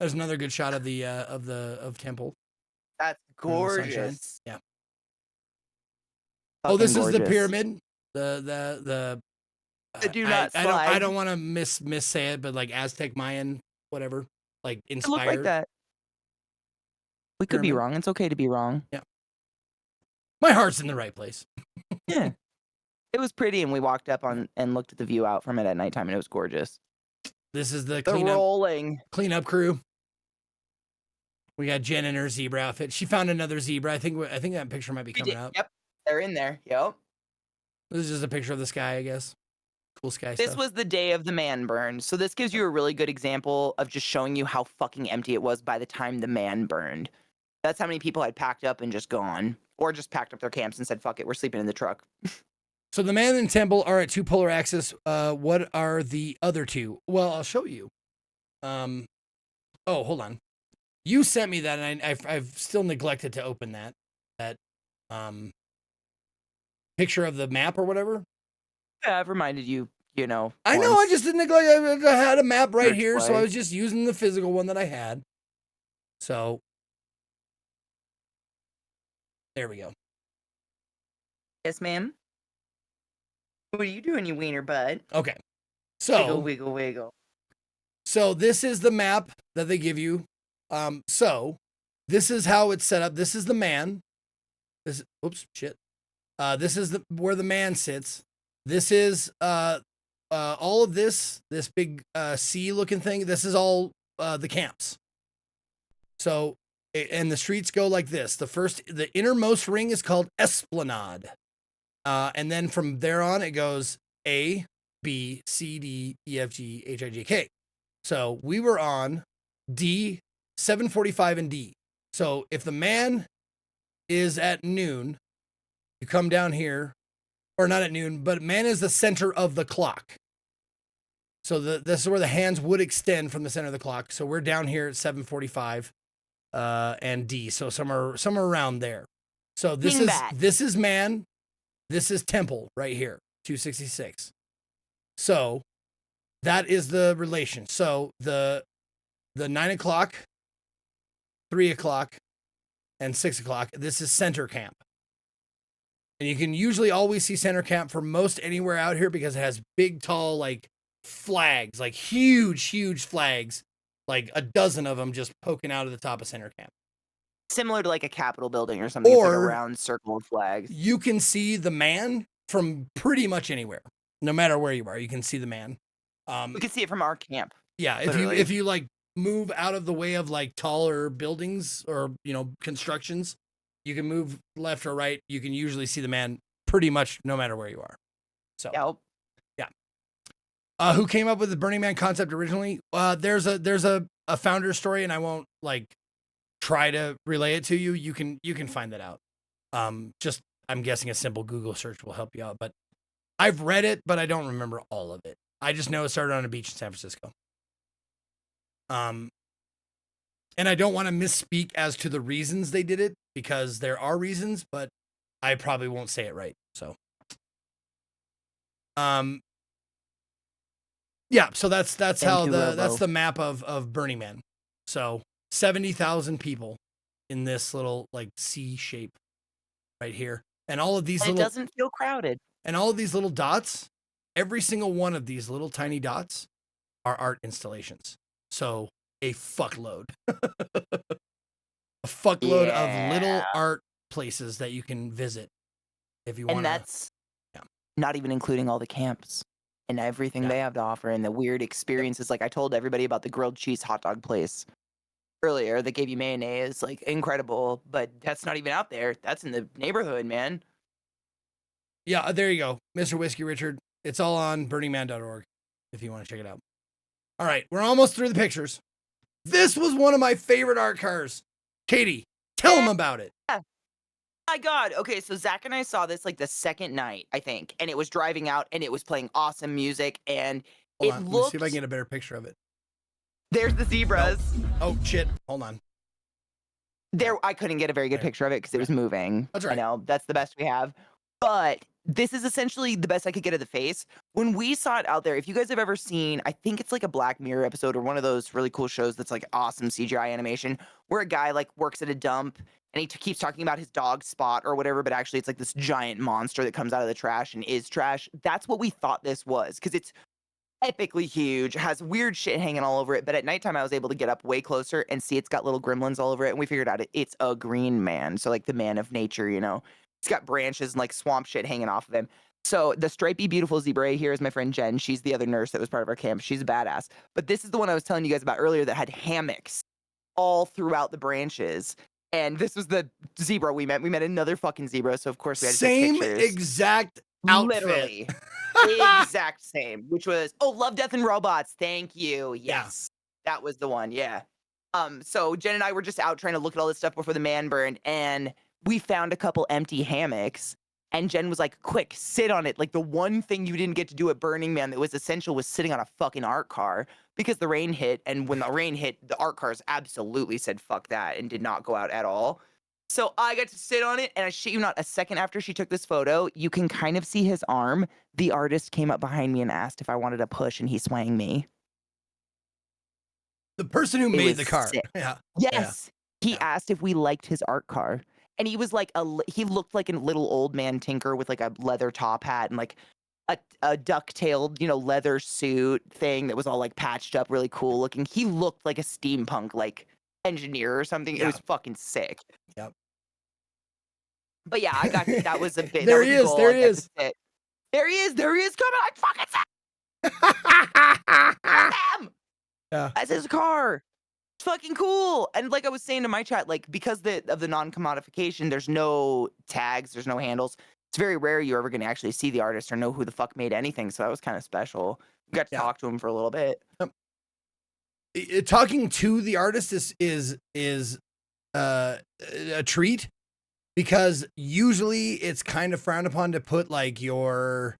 There's another good shot of of Temple. That's around the sunshine. gorgeous. Yeah. Fucking This is the gorgeous. pyramid. The do not I slide. don't want to miss say it, but like Aztec Mayan, whatever, like It inspired. looked like that. We could be Pyramid. wrong. It's okay to be wrong. My heart's in the right place. Yeah. It was pretty, and we walked up on and looked at the view out from it at nighttime, and it was gorgeous. This is the The rolling. cleanup crew. We got Jen in her zebra outfit. She found another zebra. I think that picture might be We coming did- up. Yep, they're in there. Yep. This is just a picture of the sky, I guess. Cool sky This stuff. was the day of the man burn. So this gives you a really good example of just showing you how fucking empty it was by the time the man burned. That's how many people had packed up and just gone. Or just packed up their camps and said, fuck it, we're sleeping in the truck. So the man and Temple are at two polar axis. What are the other two? Well, I'll show you. Hold on. You sent me that, and I've still neglected to open that picture of the map or whatever. Yeah, I've reminded you, you know. I know. I once. just didn't neglect. I had a map right Search here, so I twice. was just using the physical one that I had. So there we go. Yes, ma'am. What are you doing, you wiener bud? Okay. Wiggle, So wiggle, wiggle. So this is the map that they give you. So this is how it's set up. This is the man. This This is where the man sits. This is all of this big C looking thing. This is all the camps. So and the streets go like this. The innermost ring is called Esplanade. And then from there on it goes A, B, C, D, E, F, G, H, I, J, K. So we were on D, 745 and D. So if the man is at noon. You come down here, or not at noon, but man is the center of the clock. So this is where the hands would extend from the center of the clock. So we're down here at 7:45, and D. So somewhere around there. So this is man. This is temple right here, 266. So that is the relation. So the 9 o'clock, 3 o'clock, and 6 o'clock. This is center camp. And you can usually always see center camp for most anywhere out here because it has big, tall, like flags, like huge flags, like a dozen of them just poking out of the top of center camp. Similar to like a Capitol building or something. It's like a round circle of flags. You can see the man from pretty much anywhere, no matter where you are. You can see the man. We can see it from our camp. Yeah, if you like move out of the way of like taller buildings or constructions, you can move left or right. You can usually see the man pretty much no matter where you are. So yeah. Who came up with the Burning Man concept originally? There's a founder story, and I won't like try to relay it to you. You can find that out. Just I'm guessing a simple Google search will help you out. But I've read it, but I don't remember all of it. I just know it started on a beach in San Francisco. And I don't want to misspeak as to the reasons they did it because there are reasons, but I probably won't say it right. So, yeah. So that's how that's the map of Burning Man. So 70,000 people in this little like C shape right here, and all of these it doesn't feel crowded. And all of these little dots, every single one of these little tiny dots are art installations. So a fuckload. A fuckload of little art places that you can visit if you want. And that's not even including all the camps and everything they have to offer and the weird experiences. Like I told everybody about the grilled cheese hot dog place earlier that gave you mayonnaise, like incredible, but that's not even out there. That's in the neighborhood, man. Yeah, there you go. Mr. Whiskey Richard. It's all on burningman.org if you want to check it out. All right, we're almost through the pictures. This was one of my favorite art cars. Katie, tell them about it. Yeah. My God. Okay, so Zach and I saw this like the second night, I think, and it was driving out and it was playing awesome music and Hold on. Let me see if I can get a better picture of it. There's the zebras. Oh shit. Hold on. I couldn't get a very good picture of it because it was moving. That's right. I know, that's the best we have. But this is essentially the best I could get of the face. When we saw it out there, if you guys have ever seen, I think it's like a Black Mirror episode or one of those really cool shows that's like awesome CGI animation where a guy like works at a dump and he keeps talking about his dog Spot or whatever, but actually it's like this giant monster that comes out of the trash and is trash. That's what we thought this was because it's epically huge, has weird shit hanging all over it. But at nighttime, I was able to get up way closer and see it's got little gremlins all over it. And we figured out it's a green man. So like the man of nature, It's got branches and like swamp shit hanging off of him. So the stripey, beautiful zebra here is my friend Jen. She's the other nurse that was part of our camp. She's a badass. But this is the one I was telling you guys about earlier that had hammocks all throughout the branches. And this was the zebra we met. We met another fucking zebra. So of course we had to take pictures. Exact outfit. Literally. Exact same. Which was, Love, Death, and Robots. Thank you. Yes. Yeah. That was the one. Yeah. So Jen and I were just out trying to look at all this stuff before the man burned. And we found a couple empty hammocks and Jen was like, quick, sit on it. Like the one thing you didn't get to do at Burning Man that was essential was sitting on a fucking art car because the rain hit. And when the rain hit, the art cars absolutely said, fuck that and did not go out at all. So I got to sit on it and I shit you not, a second after she took this photo, you can kind of see his arm. The artist came up behind me and asked if I wanted to push and he swang me. The person who made the car. Sick. Yeah. Yes. Yeah. He asked if we liked his art car. And he was like he looked like a little old man tinker with like a leather top hat and like a duck-tailed, leather suit thing that was all like patched up, really cool looking. He looked like a steampunk like engineer or something. Yeah. It was fucking sick. Yep. But yeah, I got that was a bit. There he is. There he is. There he is. There he is. Come on, fucking Sam. Yeah. That's his car. It's fucking cool. And like I was saying to my chat, like because of the non-commodification, there's no tags, there's no handles. It's very rare you're ever going to actually see the artist or know who the fuck made anything. So that was kind of special. We got to talk to him for a little bit. Talking to the artist is a treat because usually it's kind of frowned upon to put like your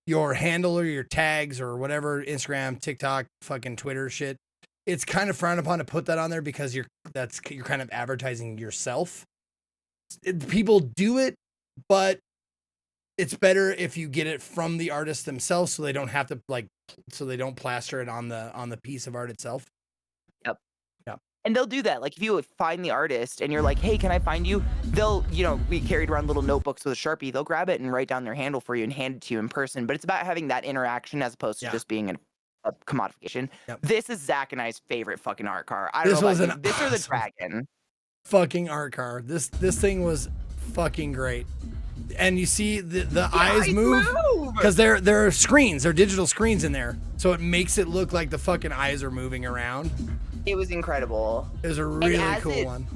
handle or your tags or whatever, Instagram, TikTok, fucking Twitter shit. It's kind of frowned upon to put that on there because you're kind of advertising yourself. People do it, but it's better if you get it from the artist themselves, so they don't have to so they don't plaster it on the piece of art itself. Yep. Yep. And they'll do that. Like if you find the artist and you're like, hey, can I find you? They'll, we carried around little notebooks with a Sharpie. They'll grab it and write down their handle for you and hand it to you in person. But it's about having that interaction as opposed to just being a commodification. Yep. This is Zach and I's favorite fucking art car. I don't This know was about an you. This or the awesome dragon. fucking art car. This thing was fucking great. And you see the eyes move because there are screens, there are digital screens in there, so it makes it look like the fucking eyes are moving around. It was incredible. It was a really cool one.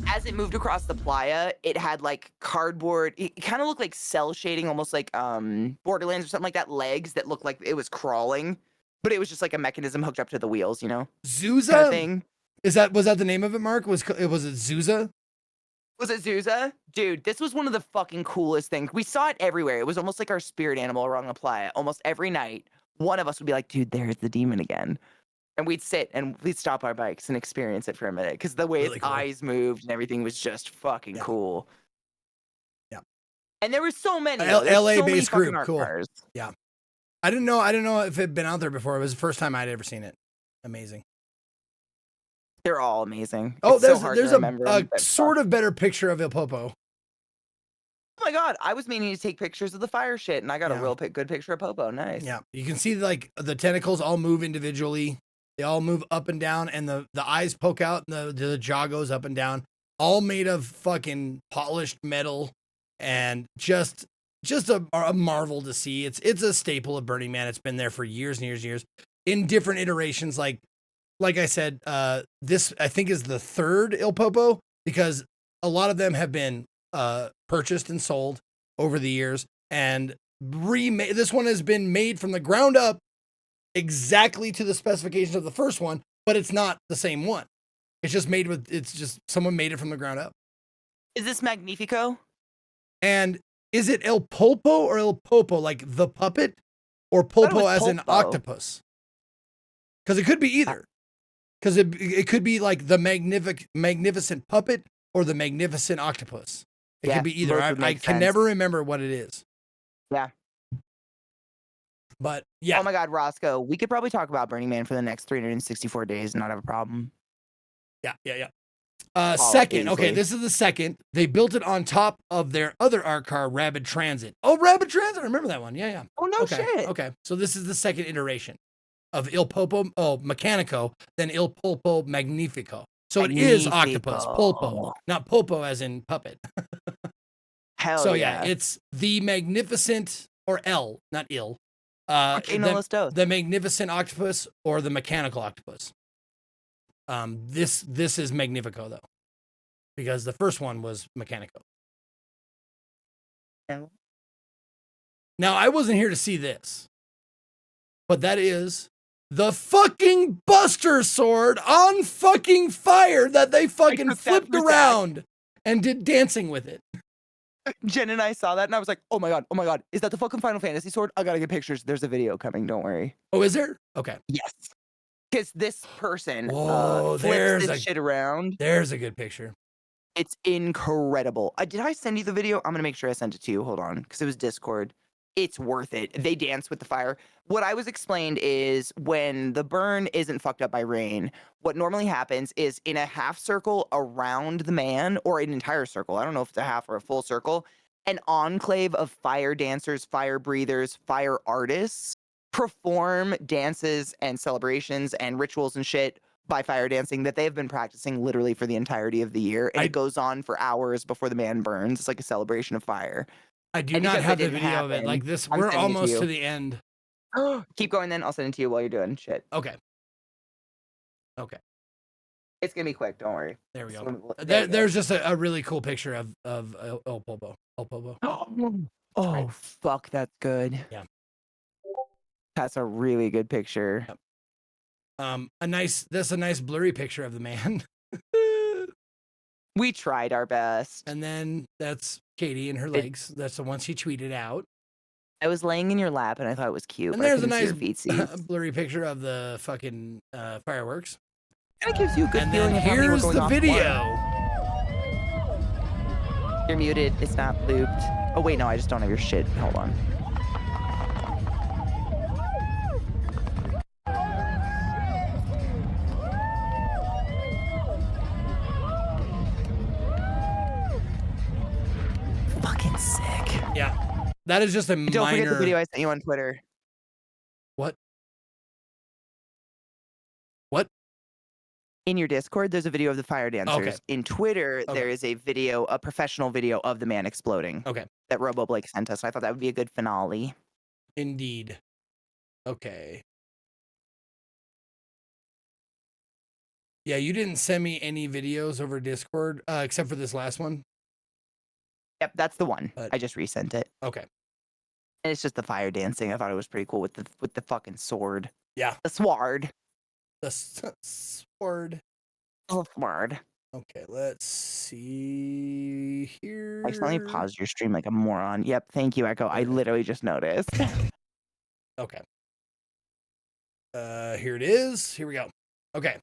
As it moved across the playa, it had like cardboard. It kind of looked like cell shading, almost like Borderlands or something like that. Legs that looked like it was crawling, but it was just like a mechanism hooked up to the wheels, Zuza kind of thing. was that the name of it, Mark? Was it Zuza? Was it Zuza? Dude, this was one of the fucking coolest things. We saw it everywhere. It was almost like our spirit animal along the playa. Almost every night, one of us would be like, dude, there's the demon again. And we'd sit and we'd stop our bikes and experience it for a minute because the way Really its cool. eyes moved and everything was just fucking cool. Yeah. And there were so many. LA-based group. Cool. Cars. Yeah. I didn't know if it had been out there before. It was the first time I'd ever seen it. Amazing. They're all amazing. Oh, It's so hard there's to remember them, a but sort of better picture of Il Popo. Oh my god, I was meaning to take pictures of the fire shit, and I got a real good picture of Popo. Nice. Yeah, you can see like the tentacles all move individually. They all move up and down, and the eyes poke out, and the jaw goes up and down. All made of fucking polished metal, and just a marvel to see. It's a staple of Burning Man. It's been there for years and years and years in different iterations. Like I said, this I think is the third Il Popo because a lot of them have been purchased and sold over the years and remade. This one has been made from the ground up exactly to the specifications of the first one, but it's not the same one. It's just someone made it from the ground up. Is this Magnifico? And is it El Pulpo or El Popo, like the puppet, or Pulpo as in octopus? Because it could be either. Because it could be like the magnificent puppet or the magnificent octopus. It could be either. I can never remember what it is. Yeah. But yeah. Oh my God, Roscoe, we could probably talk about Burning Man for the next 364 days and not have a problem. Yeah. Second. Okay, this is the second. They built it on top of their other art car, Rabid Transit. Oh, Rabid Transit. I remember that one. Yeah. Oh, no shit. Okay. So this is the second iteration of Il Popo, Mechanico, then Il Pulpo Magnifico. So it is octopus, Pulpo, not Popo as in puppet. Hell so yeah, it's the magnificent, or L, not Il. The magnificent octopus or the mechanical octopus. This is Magnifico though, because the first one was Mechanico. Now I wasn't here to see this, but that is the fucking Buster Sword on fucking fire that they fucking flipped around and did dancing with it. Jen and I saw that and I was like, oh my God, is that the fucking Final Fantasy sword? I gotta get pictures. There's a video coming, don't worry. Oh, is there? Okay. Yes. Because this person flips this shit around. There's a good picture. It's incredible. Did I send you the video? I'm gonna make sure I sent it to you. Hold on, because it was Discord. It's worth it. They dance with the fire. What I was explained is when the burn isn't fucked up by rain, what normally happens is in a half circle around the man, or an entire circle, I don't know if it's a half or a full circle, an enclave of fire dancers, fire breathers, fire artists perform dances and celebrations and rituals and shit by fire dancing that they've been practicing literally for the entirety of the year. And it goes on for hours before the man burns. It's like a celebration of fire. I do not have the video of it. Like this, we're almost to the end. Keep going then. I'll send it to you while you're doing shit. Okay. It's going to be quick. Don't worry. There we go. There's just a really cool picture of El Popo. Oh, fuck. That's good. Yeah. That's a really good picture. Yep. That's a nice blurry picture of the man. We tried our best. And then that's Katie and her legs. That's the one she tweeted out. I was laying in your lap and I thought it was cute. And but I there's a couldn't see nice your feetsies. blurry picture of the fucking fireworks. And it gives you a good And feeling then of how many were here's going the off video. one. You're muted. It's not looped. Oh wait, no, I just don't have your shit. Hold on. Fucking sick. Yeah. That is just a minor... Don't forget the video I sent you on Twitter. What? What? In your Discord, there's a video of the fire dancers. Okay. In Twitter, Okay. there is a video, a professional video of the man exploding. Okay. That Robo Blake sent us. I thought that would be a good finale. Indeed. Okay. Yeah, you didn't send me any videos over Discord, except for this last one. Yep, that's the one. But- I just resent it. Okay. And it's just the fire dancing. I thought it was pretty cool with the fucking sword. Yeah. The sword. The sword. The sword. Okay, let's see here. I accidentally paused your stream like a moron. Yep, thank you, Echo. I literally just noticed. Okay. Here it is. Here we go. Okay.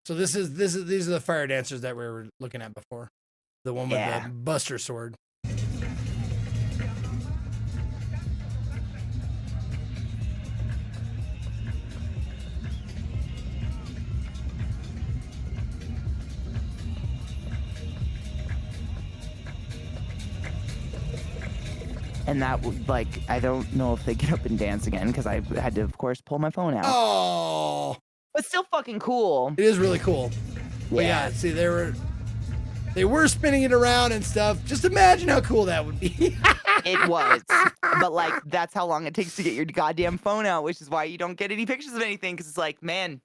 So these are the fire dancers that we were looking at before. The one with Yeah. the Buster sword. And that would, like, I don't know if they get up and dance again because I had to, of course, pull my phone out. Oh, But still fucking cool. it is really cool. But yeah, see, they were spinning it around and stuff. Just imagine how cool that would be. It was. But, like, that's how long it takes to get your goddamn phone out, which is why you don't get any pictures of anything because it's like, man,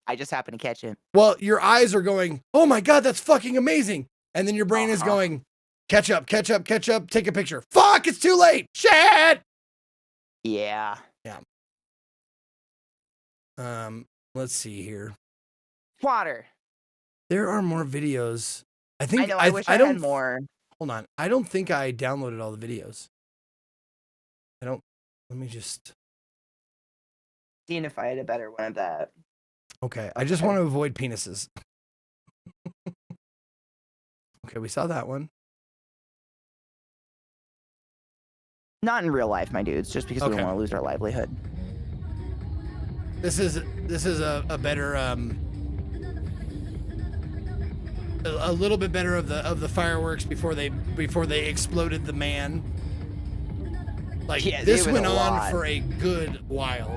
I just happened to catch it. Well, your eyes are going, oh my God, that's fucking amazing. And then your brain is going, catch up, take a picture. Fuck, it's too late. Shit. Yeah. Let's see here. Water. There are more videos. I think I know, I wish I don't had more. Hold on. I don't think I downloaded all the videos. Let me just. Seeing if I had a better one of that. Okay. I just want to avoid penises. Okay, we saw that one. Not in real life, my dudes, just because we Okay. don't want to lose our livelihood. This is a better a little bit better of the fireworks before they exploded the man. Like Yeah, this it was went a on lot. for a good while.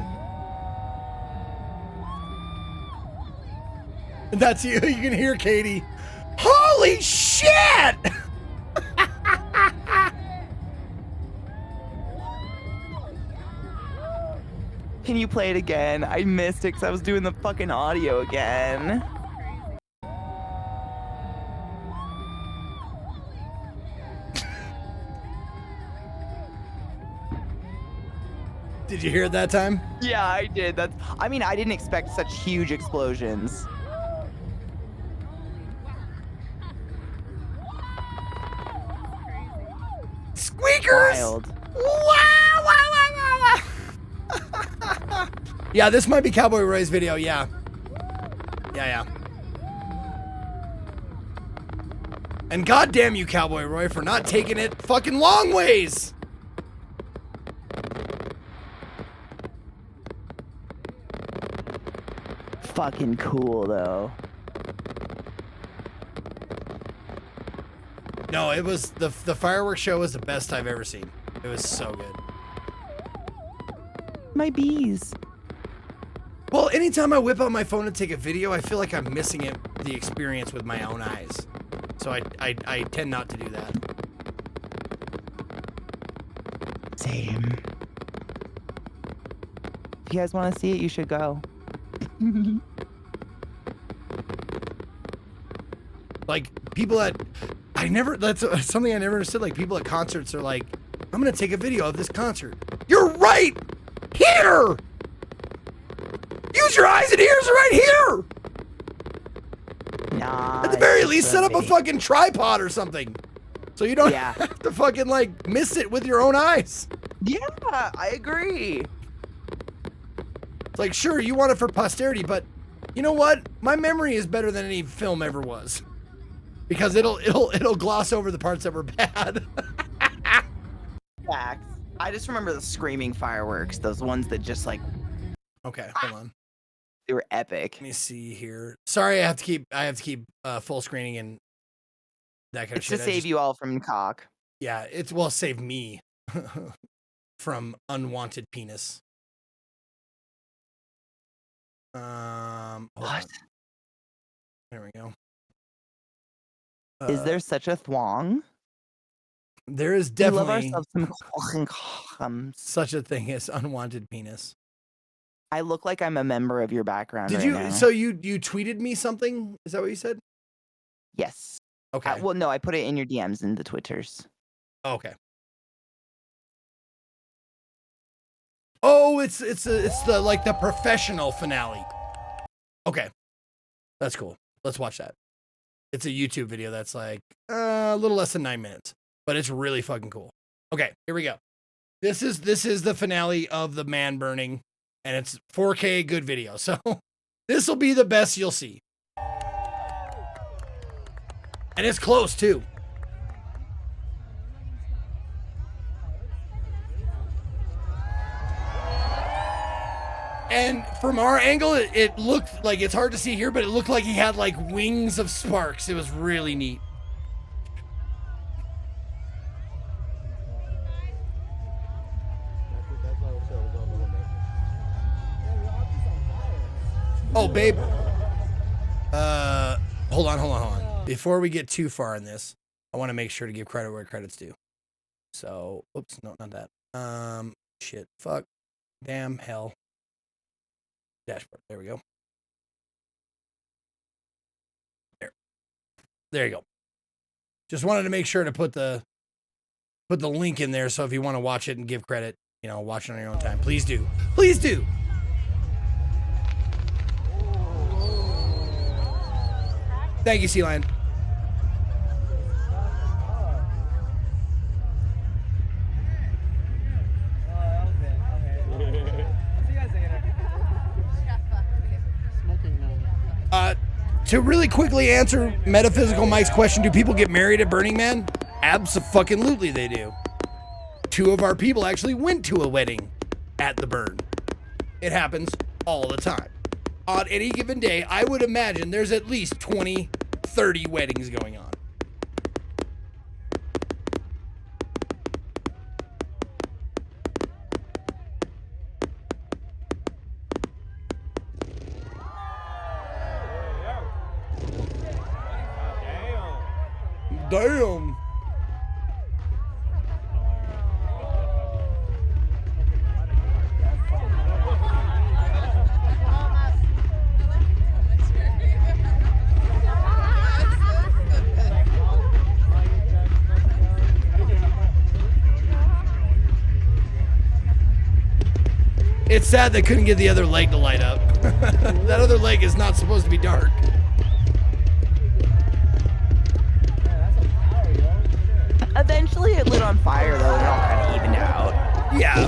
And that's you. You can hear Katie. Holy shit! Can you play it again? I missed it because I was doing the fucking audio again. Did you hear it that time? Yeah, I did. I mean, I didn't expect such huge explosions. Squeakers! Wild. Wow, wow, wow, wow. Yeah, this might be Cowboy Roy's video. Yeah. Yeah. And goddamn you, Cowboy Roy, for not taking it fucking long ways. Fucking cool, though. No, it was the fireworks show was the best I've ever seen. It was so good. My bees. Well, anytime I whip out my phone to take a video, I feel like I'm missing the experience with my own eyes. So I tend not to do that. Same. If you guys want to see it, you should go. Like people that's something I never understood. Like people at concerts are like, I'm gonna take a video of this concert. You're right here. Use your eyes and ears right here. No, Nah. At the very it's least, just set up a fake. fucking tripod or something, so you don't Yeah. have to fucking like miss it with your own eyes. Yeah, I agree. It's like, sure, you want it for posterity, but you know what? My memory is better than any film ever was, because it'll gloss over the parts that were bad. Facts. I just remember the screaming fireworks, those ones that just like Okay, hold on. they were epic. Let me see here. Sorry, I have to keep full screening and that kind It's of to shit. save you all from cock. Yeah, it's well save me from unwanted penis. Hold What? on. There we go. Is there such a thwong? There is We love definitely ourselves some such a thing as unwanted penis. I look like I'm a member of your background. Did right you? now. So you tweeted me something? Is that what you said? Yes. Okay. Well, no, I put it in your DMs in the Twitters. Okay. Oh, it's the like the professional finale. Okay, that's cool. Let's watch that. It's a YouTube video that's like a little less than 9 minutes, but it's really fucking cool. Okay, here we go. This is the finale of the man burning, and it's 4K good video. So this will be the best you'll see, and it's close too. And from our angle, it looked like, it's hard to see here, but it looked like he had like wings of sparks. It was really neat. Oh, babe. Hold on. Before we get too far in this, I want to make sure to give credit where credit's due. So, oops, no, not that. Shit, fuck, damn, hell. Dashboard. There we go. There you go. Just wanted to make sure to put the link in there, so if you want to watch it and give credit, watch it on your own time. Please do. Please do. Thank you, Sea Lion. To really quickly answer Metaphysical Mike's question, do people get married at Burning Man? Abso-fucking-lutely they do. 2 of our people actually went to a wedding at the burn. It happens all the time. On any given day, I would imagine there's at least 20, 30 weddings going on. Damn. It's sad they couldn't get the other leg to light up. That other leg is not supposed to be dark. Eventually, it lit on fire, though. It all kind of evened out. Yeah.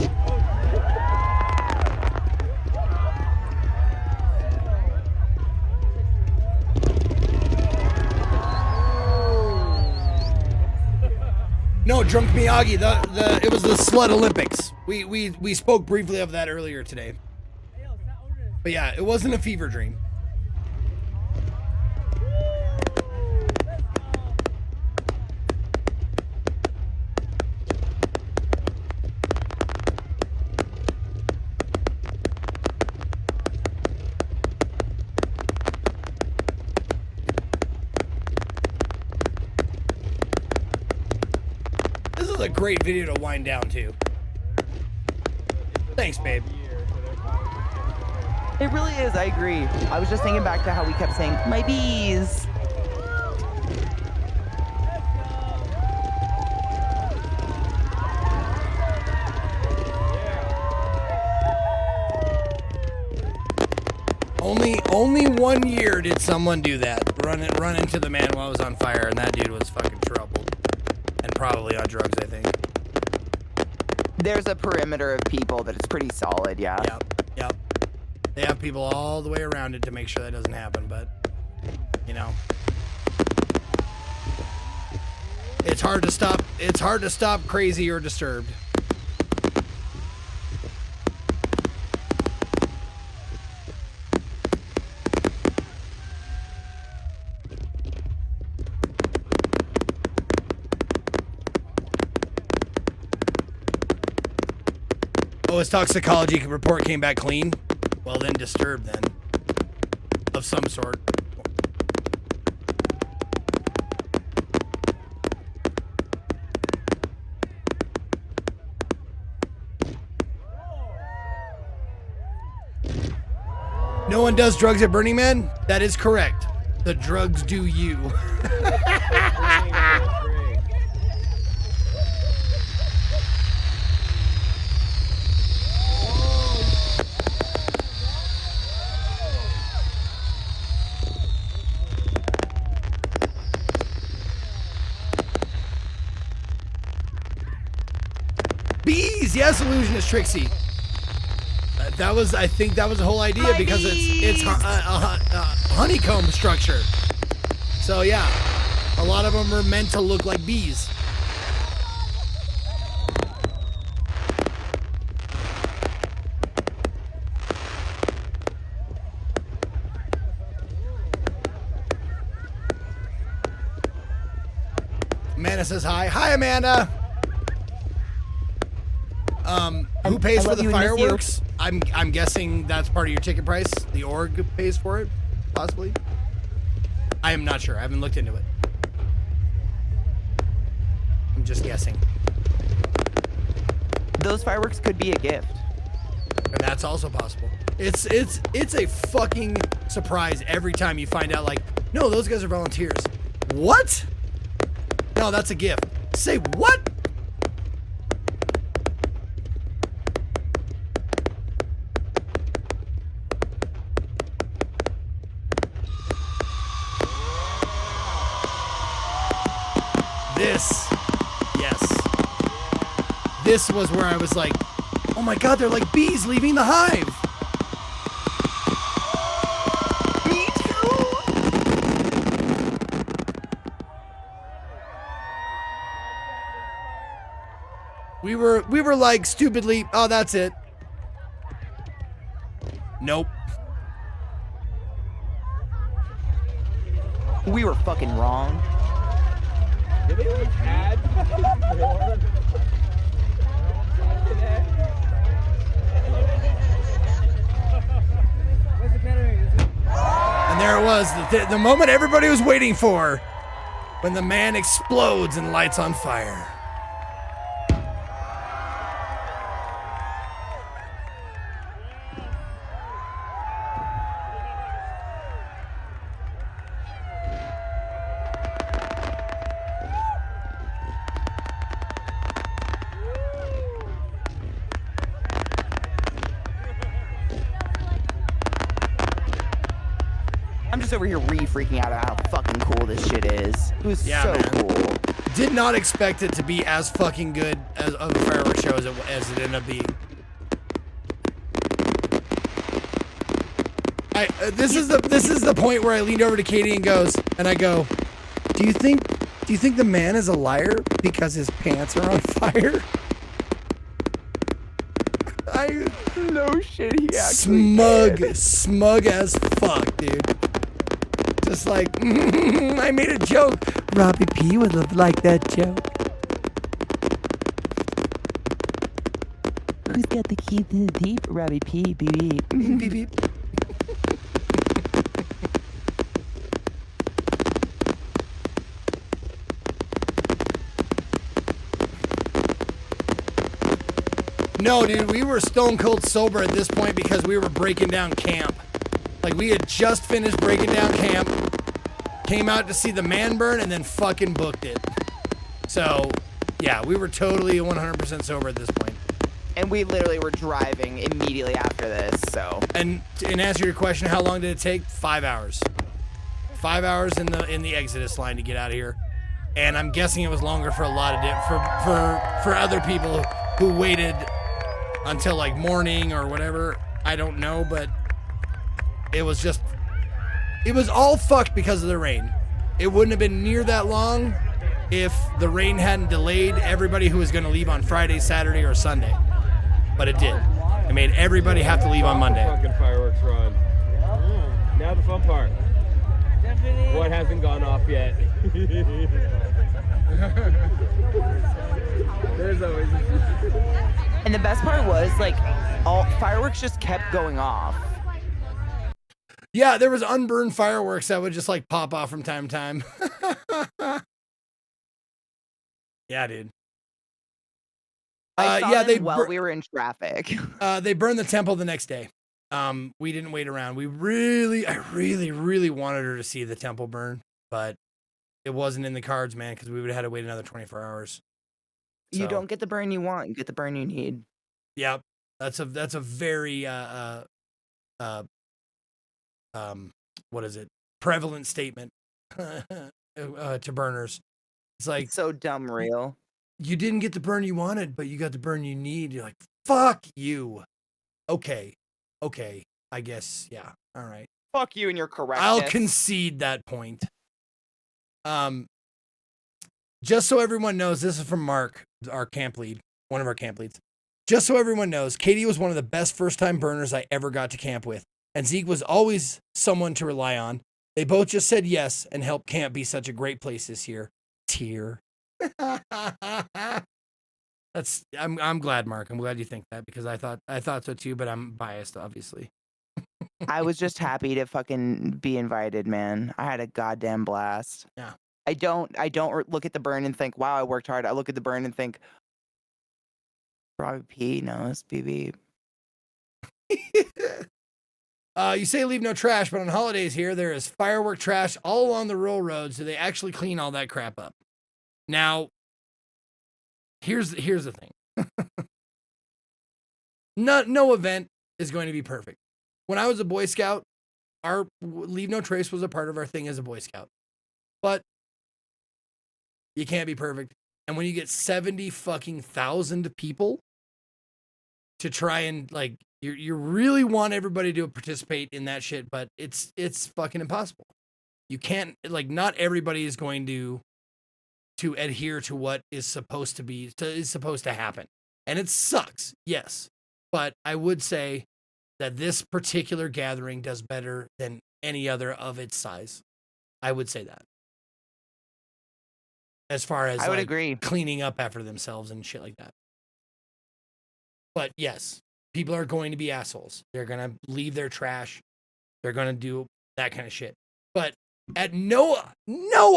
No, Drunk Miyagi. It was the Slut Olympics. We spoke briefly of that earlier today. But yeah, it wasn't a fever dream. This is a great video to wind down to. Thanks, babe. It really is. I agree. I was just thinking back to how we kept saying, my bees. Only 1 year did someone do that. Run into the man while it was on fire, and that dude was fucking troubled. And probably on drugs, I think. There's a perimeter of people that it's pretty solid, yeah. Yep. They have people all the way around it to make sure that doesn't happen, but, you know. It's hard to stop crazy or disturbed. Oh, his toxicology report came back clean? Well, then disturbed then. Of some sort. No one does drugs at Burning Man? That is correct. The drugs do you. Bees! Yes, illusionist Trixie. I think that was the whole idea because it's honeycomb structure. So yeah, a lot of them are meant to look like bees. Amanda says hi. Hi, Amanda. Who pays for the fireworks? I'm guessing that's part of your ticket price. The org pays for it, possibly. I am not sure. I haven't looked into it. I'm just guessing. Those fireworks could be a gift. And that's also possible. It's a fucking surprise every time you find out, like, no, those guys are volunteers. What? No, that's a gift. Say what? This was where I was like, oh my god, they're like bees leaving the hive. Me too. We were like stupidly, oh, that's it. Nope. We were fucking wrong. Did they like add more? And there it was, the moment everybody was waiting for, when the man explodes and lights on fire. I'm just over here freaking out about how fucking cool this shit is. It was so man. cool. Did not expect it to be as fucking good as of a fireworks show as it ended up being. This is the point where I leaned over to Katie and I go, do you think the man is a liar because his pants are on fire? No shit, he actually smug as fuck, dude. Just like, I made a joke. Robbie P would have liked that joke. Who's got the key to the deep? Robbie P, beep beep. Beep, beep. No, dude, we were stone cold sober at this point because we were breaking down camp. Like, we had just finished breaking down camp, came out to see the man burn, and then fucking booked it. So, yeah, we were totally 100% sober at this point. And we literally were driving immediately after this, so. And in answer to your question, how long did it take? 5 hours. 5 hours in the Exodus line to get out of here. And I'm guessing it was longer for a lot of for other people who waited until like morning or whatever. I don't know, but it was all fucked because of the rain. It wouldn't have been near that long if the rain hadn't delayed everybody who was going to leave on Friday, Saturday, or Sunday. But it did. It made everybody have to leave on Monday. Fucking fireworks run. Now the fun part. What hasn't gone off yet? There's always. And the best part was, like, all fireworks just kept going off. Yeah, there was unburned fireworks that would just like pop off from time to time. Yeah, dude. I saw yeah, them while we were in traffic. They burned the temple the next day. We didn't wait around. I really wanted her to see the temple burn, but it wasn't in the cards, man, because we would have had to wait another 24 hours. You So, don't get the burn you want, you get the burn you need. Yep. That's a very what is it? Prevalent statement to burners. It's like, It's so dumb real. you didn't get the burn you wanted, but you got the burn you need. You're like, fuck you. Okay, I guess, yeah, all right. Fuck you and your correctness. I'll concede that point. Just so everyone knows, this is from Mark, our camp lead, one of our camp leads. Just so everyone knows, Katie was one of the best first-time burners I ever got to camp with, and Zeke was always someone to rely on. They both just said yes and helped camp be such a great place this year. Tear. I'm glad, Mark. I'm glad you think that, because I thought so too, but I'm biased, obviously. I was just happy to fucking be invited, man. I had a goddamn blast. Yeah. I don't look at the burn and think, wow, I worked hard. I look at the burn and think, probably P, no, it's BB. You say leave no trash, but on holidays here, there is firework trash all along the rural roads. Do they actually clean all that crap up? Now, here's the thing. No event is going to be perfect. When I was a Boy Scout, our leave no trace was a part of our thing as a Boy Scout. But you can't be perfect. And when you get 70 fucking thousand people to try and like, you really want everybody to participate in that shit, but it's fucking impossible. You can't, like, not everybody is going to adhere to what is supposed to happen. And it sucks, yes. But I would say that this particular gathering does better than any other of its size. I would say that. As far as I would agree. Cleaning up after themselves and shit like that. But yes, people are going to be assholes. They're going to leave their trash. They're going to do that kind of shit. But at no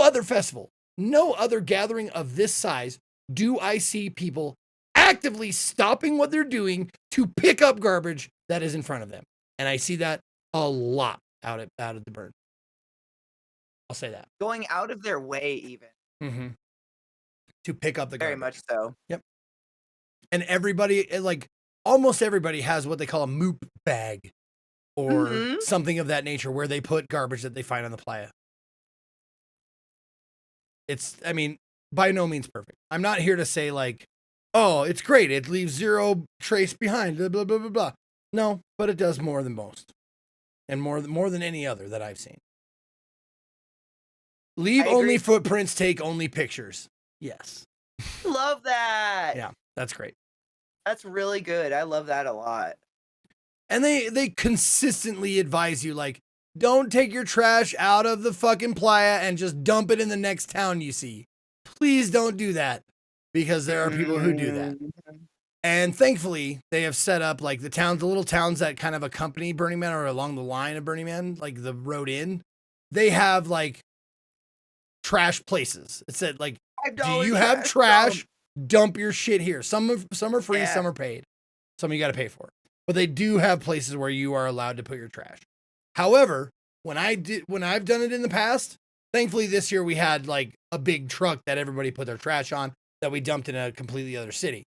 other festival, no other gathering of this size do I see people actively stopping what they're doing to pick up garbage that is in front of them. And I see that a lot out of the burn. I'll say that. Going out of their way, even. Mm-hmm. To pick up the garbage. Very much so. Yep. And everybody, like, almost everybody has what they call a moop bag or something of that nature where they put garbage that they find on the playa. It's, I mean, by no means perfect. I'm not here to say, like, oh, it's great, it leaves zero trace behind, blah, blah, blah, blah, blah. No, but it does more than most. And more than any other that I've seen. Leave only footprints, take only pictures. Yes. Love that. Yeah, that's great. That's really good. I love that a lot. And they consistently advise you, like, don't take your trash out of the fucking playa and just dump it in the next town you see. Please don't do that, because there are people who do that. And thankfully, they have set up, like, the little towns that kind of accompany Burning Man or along the line of Burning Man, like the road in, they have, like, trash places. It said, like, do you have trash? Dump your shit here. Some are free, some are paid. Some you got to pay for. But they do have places where you are allowed to put your trash. However, when I've done it in the past, thankfully this year we had like a big truck that everybody put their trash on that we dumped in a completely other city.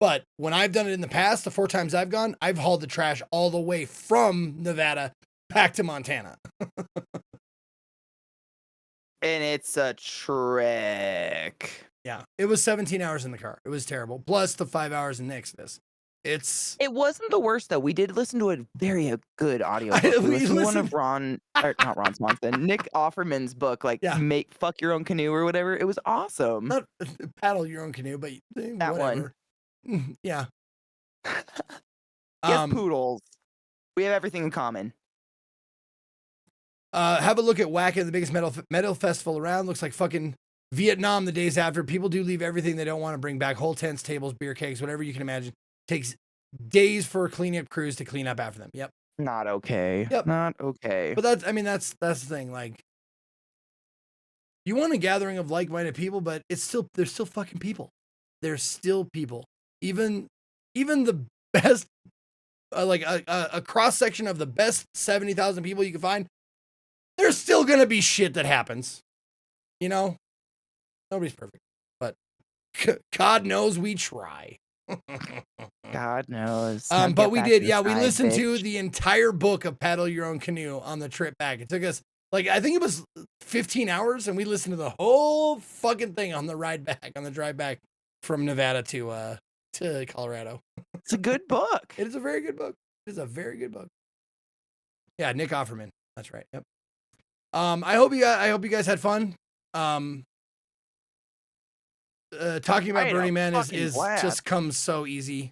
But when I've done it in the past, the 4 times I've gone, I've hauled the trash all the way from Nevada back to Montana. And it's a trick. Yeah, it was 17 hours in the car. It was terrible. Plus the 5 hours in the Exodus. It wasn't the worst though. We did listen to a very good audio. We We listened to one listened- of not Ron Swanson, Nick Offerman's book, like Yeah. Fuck Your Own Canoe or whatever. It was awesome. not paddle your own canoe, but That whatever. Yeah. Yes, poodles. We have everything in common. Have a look at Wacken, the biggest metal festival around. Looks like fucking Vietnam the days after. People do leave everything they don't want to bring back. Whole tents, tables, beer kegs, whatever you can imagine. Takes days for cleanup crews to clean up after them. Yep. Not okay. Yep. Not okay. But that's the thing. Like, you want a gathering of like-minded people, but they're still fucking people. They're still people. Even the best, like a cross section of the best 70,000 people you can find, there's still gonna be shit that happens. You know, nobody's perfect, but God knows we try. God knows. But we did, yeah. We listened to the entire book of Paddle Your Own Canoe on the trip back. It took us I think it was 15 hours, and we listened to the whole fucking thing on the ride back, on the drive back from Nevada to Colorado. It's a good book. It is a very good book. It is a very good book. Yeah, Nick Offerman. That's right. Yep. I hope you guys had fun. Talking about Burning Man is just comes so easy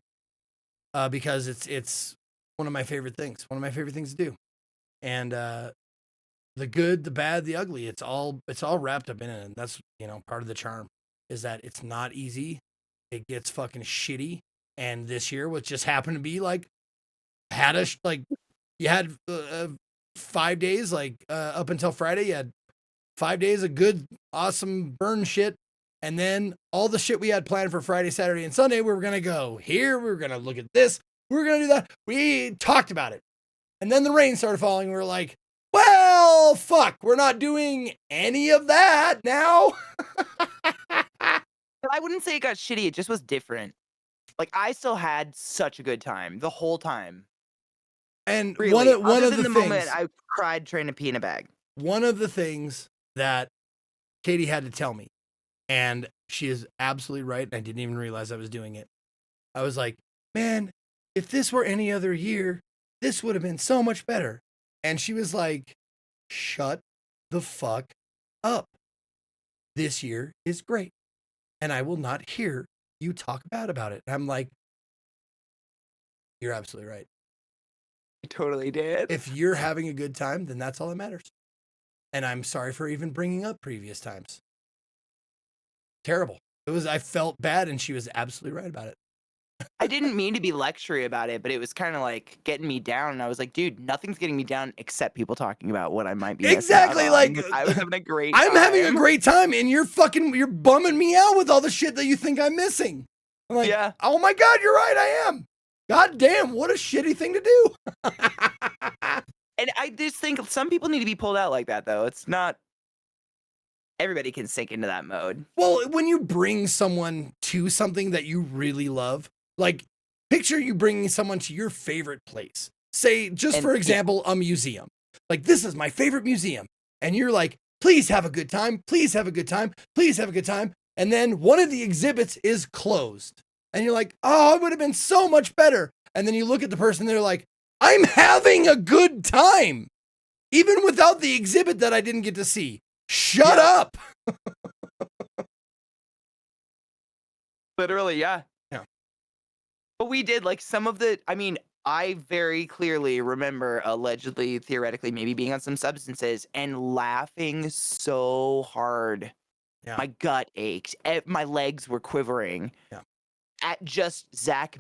because it's one of my favorite things. One of my favorite things to do. And the good, the bad, the ugly, it's all wrapped up in it. And that's, part of the charm is that it's not easy. It gets fucking shitty. And this year, what just happened to be you had 5 days, up until Friday, you had 5 days of good, awesome burn shit. And then all the shit we had planned for Friday, Saturday, and Sunday, we were going to go here. We were going to look at this. We were going to do that. We talked about it. And then the rain started falling. We were like, well, fuck, we're not doing any of that now. I wouldn't say it got shitty. It just was different. Like, I still had such a good time the whole time. And really, one of the things, moment I cried trying to pee in a bag. One of the things that Katie had to tell me, and she is absolutely right, and I didn't even realize I was doing it. I was like, man, if this were any other year, this would have been so much better. And she was like, shut the fuck up. This year is great. And I will not hear you talk bad about it. And I'm like, you're absolutely right. I totally did. If you're having a good time, then that's all that matters. And I'm sorry for even bringing up previous times. Terrible. I felt bad, and she was absolutely right about it. I didn't mean to be lectury about it, but it was kind of like getting me down. And I was like, dude, nothing's getting me down except people talking about what I might be. Exactly. Like, I was having a great time. I'm having a great time, and you're bumming me out with all the shit that you think I'm missing. I'm like, yeah. Oh my God, you're right. I am. God damn, what a shitty thing to do. And I just think some people need to be pulled out like that, though. It's not everybody can sink into that mode. Well, when you bring someone to something that you really love, like picture you bringing someone to your favorite place. Say, for example, a museum. Like, this is my favorite museum. And you're like, please have a good time. Please have a good time. Please have a good time. And then one of the exhibits is closed. And you're like, oh, it would have been so much better. And then you look at the person, they're like, I'm having a good time. Even without the exhibit that I didn't get to see. Shut up. Literally, yeah. Yeah. But we did some of the, I very clearly remember allegedly, theoretically, maybe being on some substances and laughing so hard. Yeah. My gut ached. My legs were quivering. Yeah. At just Zach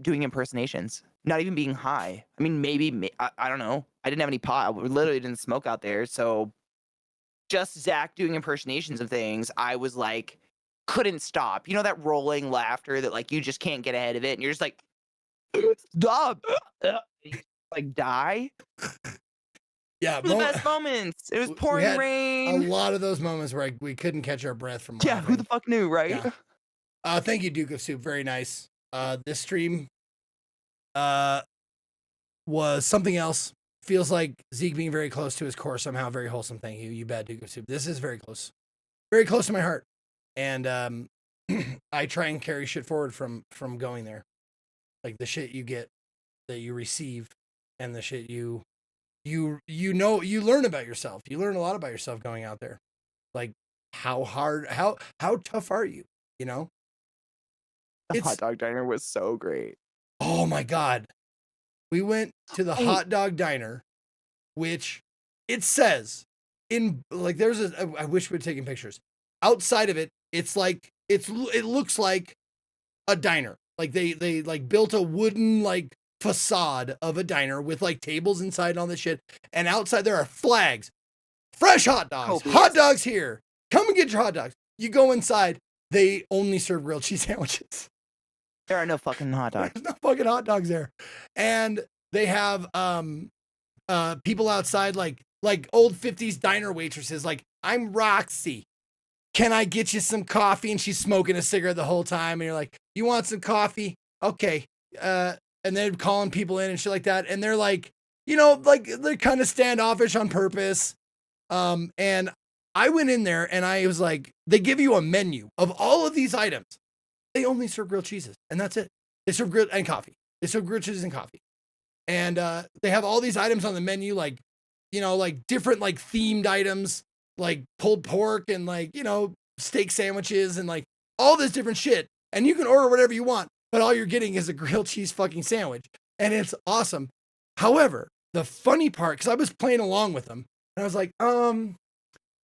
doing impersonations, not even being high. Maybe I don't know. I didn't have any pot. We literally didn't smoke out there. So just Zach doing impersonations of things, I was like, couldn't stop. You know, that rolling laughter that you just can't get ahead of it. And you're just like, stop. Die. Yeah. The best moments. It was pouring a rain. lot of those moments where we couldn't catch our breath from Yeah, laughing. who the fuck knew, right? Yeah. Thank you, Duke of Soup. Very nice. This stream was something else. Feels like Zeke being very close to his core somehow. Very wholesome. Thank you. You bad Duke of Soup. This is very close to my heart. And I try and carry shit forward from going there. Like the shit you get that you receive and the shit you learn about yourself. You learn a lot about yourself going out there. Like how tough are you? You know? The hot dog diner was so great. Oh my God. We went to the hot dog diner, which it says in like I wish we'd taken pictures. Outside of it, it's like it looks like a diner. Like they like built a wooden like facade of a diner with like tables inside and all this shit. And outside there are flags. Fresh hot dogs. Copious. Hot dogs here. Come and get your hot dogs. You go inside, they only serve grilled cheese sandwiches. There are no fucking hot dogs. There's no fucking hot dogs there. And they have people outside like old 50s diner waitresses like, I'm Roxy. Can I get you some coffee? And she's smoking a cigarette the whole time. And you're like, you want some coffee? Okay. And they're calling people in and shit like that. And they're like, you know, like they're kind of standoffish on purpose. And I went in there and I was like, they give you a menu of all of these items. They only serve grilled cheeses and that's it. They serve grilled and coffee. They serve grilled cheeses and coffee. And they have all these items on the menu, like, you know, like different like themed items, like pulled pork and like, you know, steak sandwiches and like all this different shit. And you can order whatever you want, but all you're getting is a grilled cheese fucking sandwich. And it's awesome. However, the funny part, because I was playing along with them and I was like,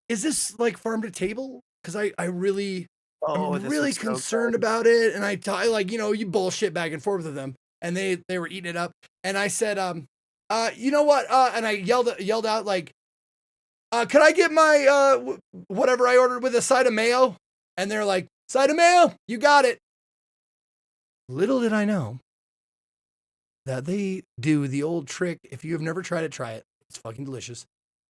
is this like farm to table? Because I'm really concerned about it. And I like, you know, you bullshit back and forth with them and they were eating it up. And I said, you know what? And I yelled out like, could I get my, whatever I ordered with a side of mayo? And they're like, side of mayo, you got it. Little did I know that they do the old trick. If you have never tried it, try it. It's fucking delicious.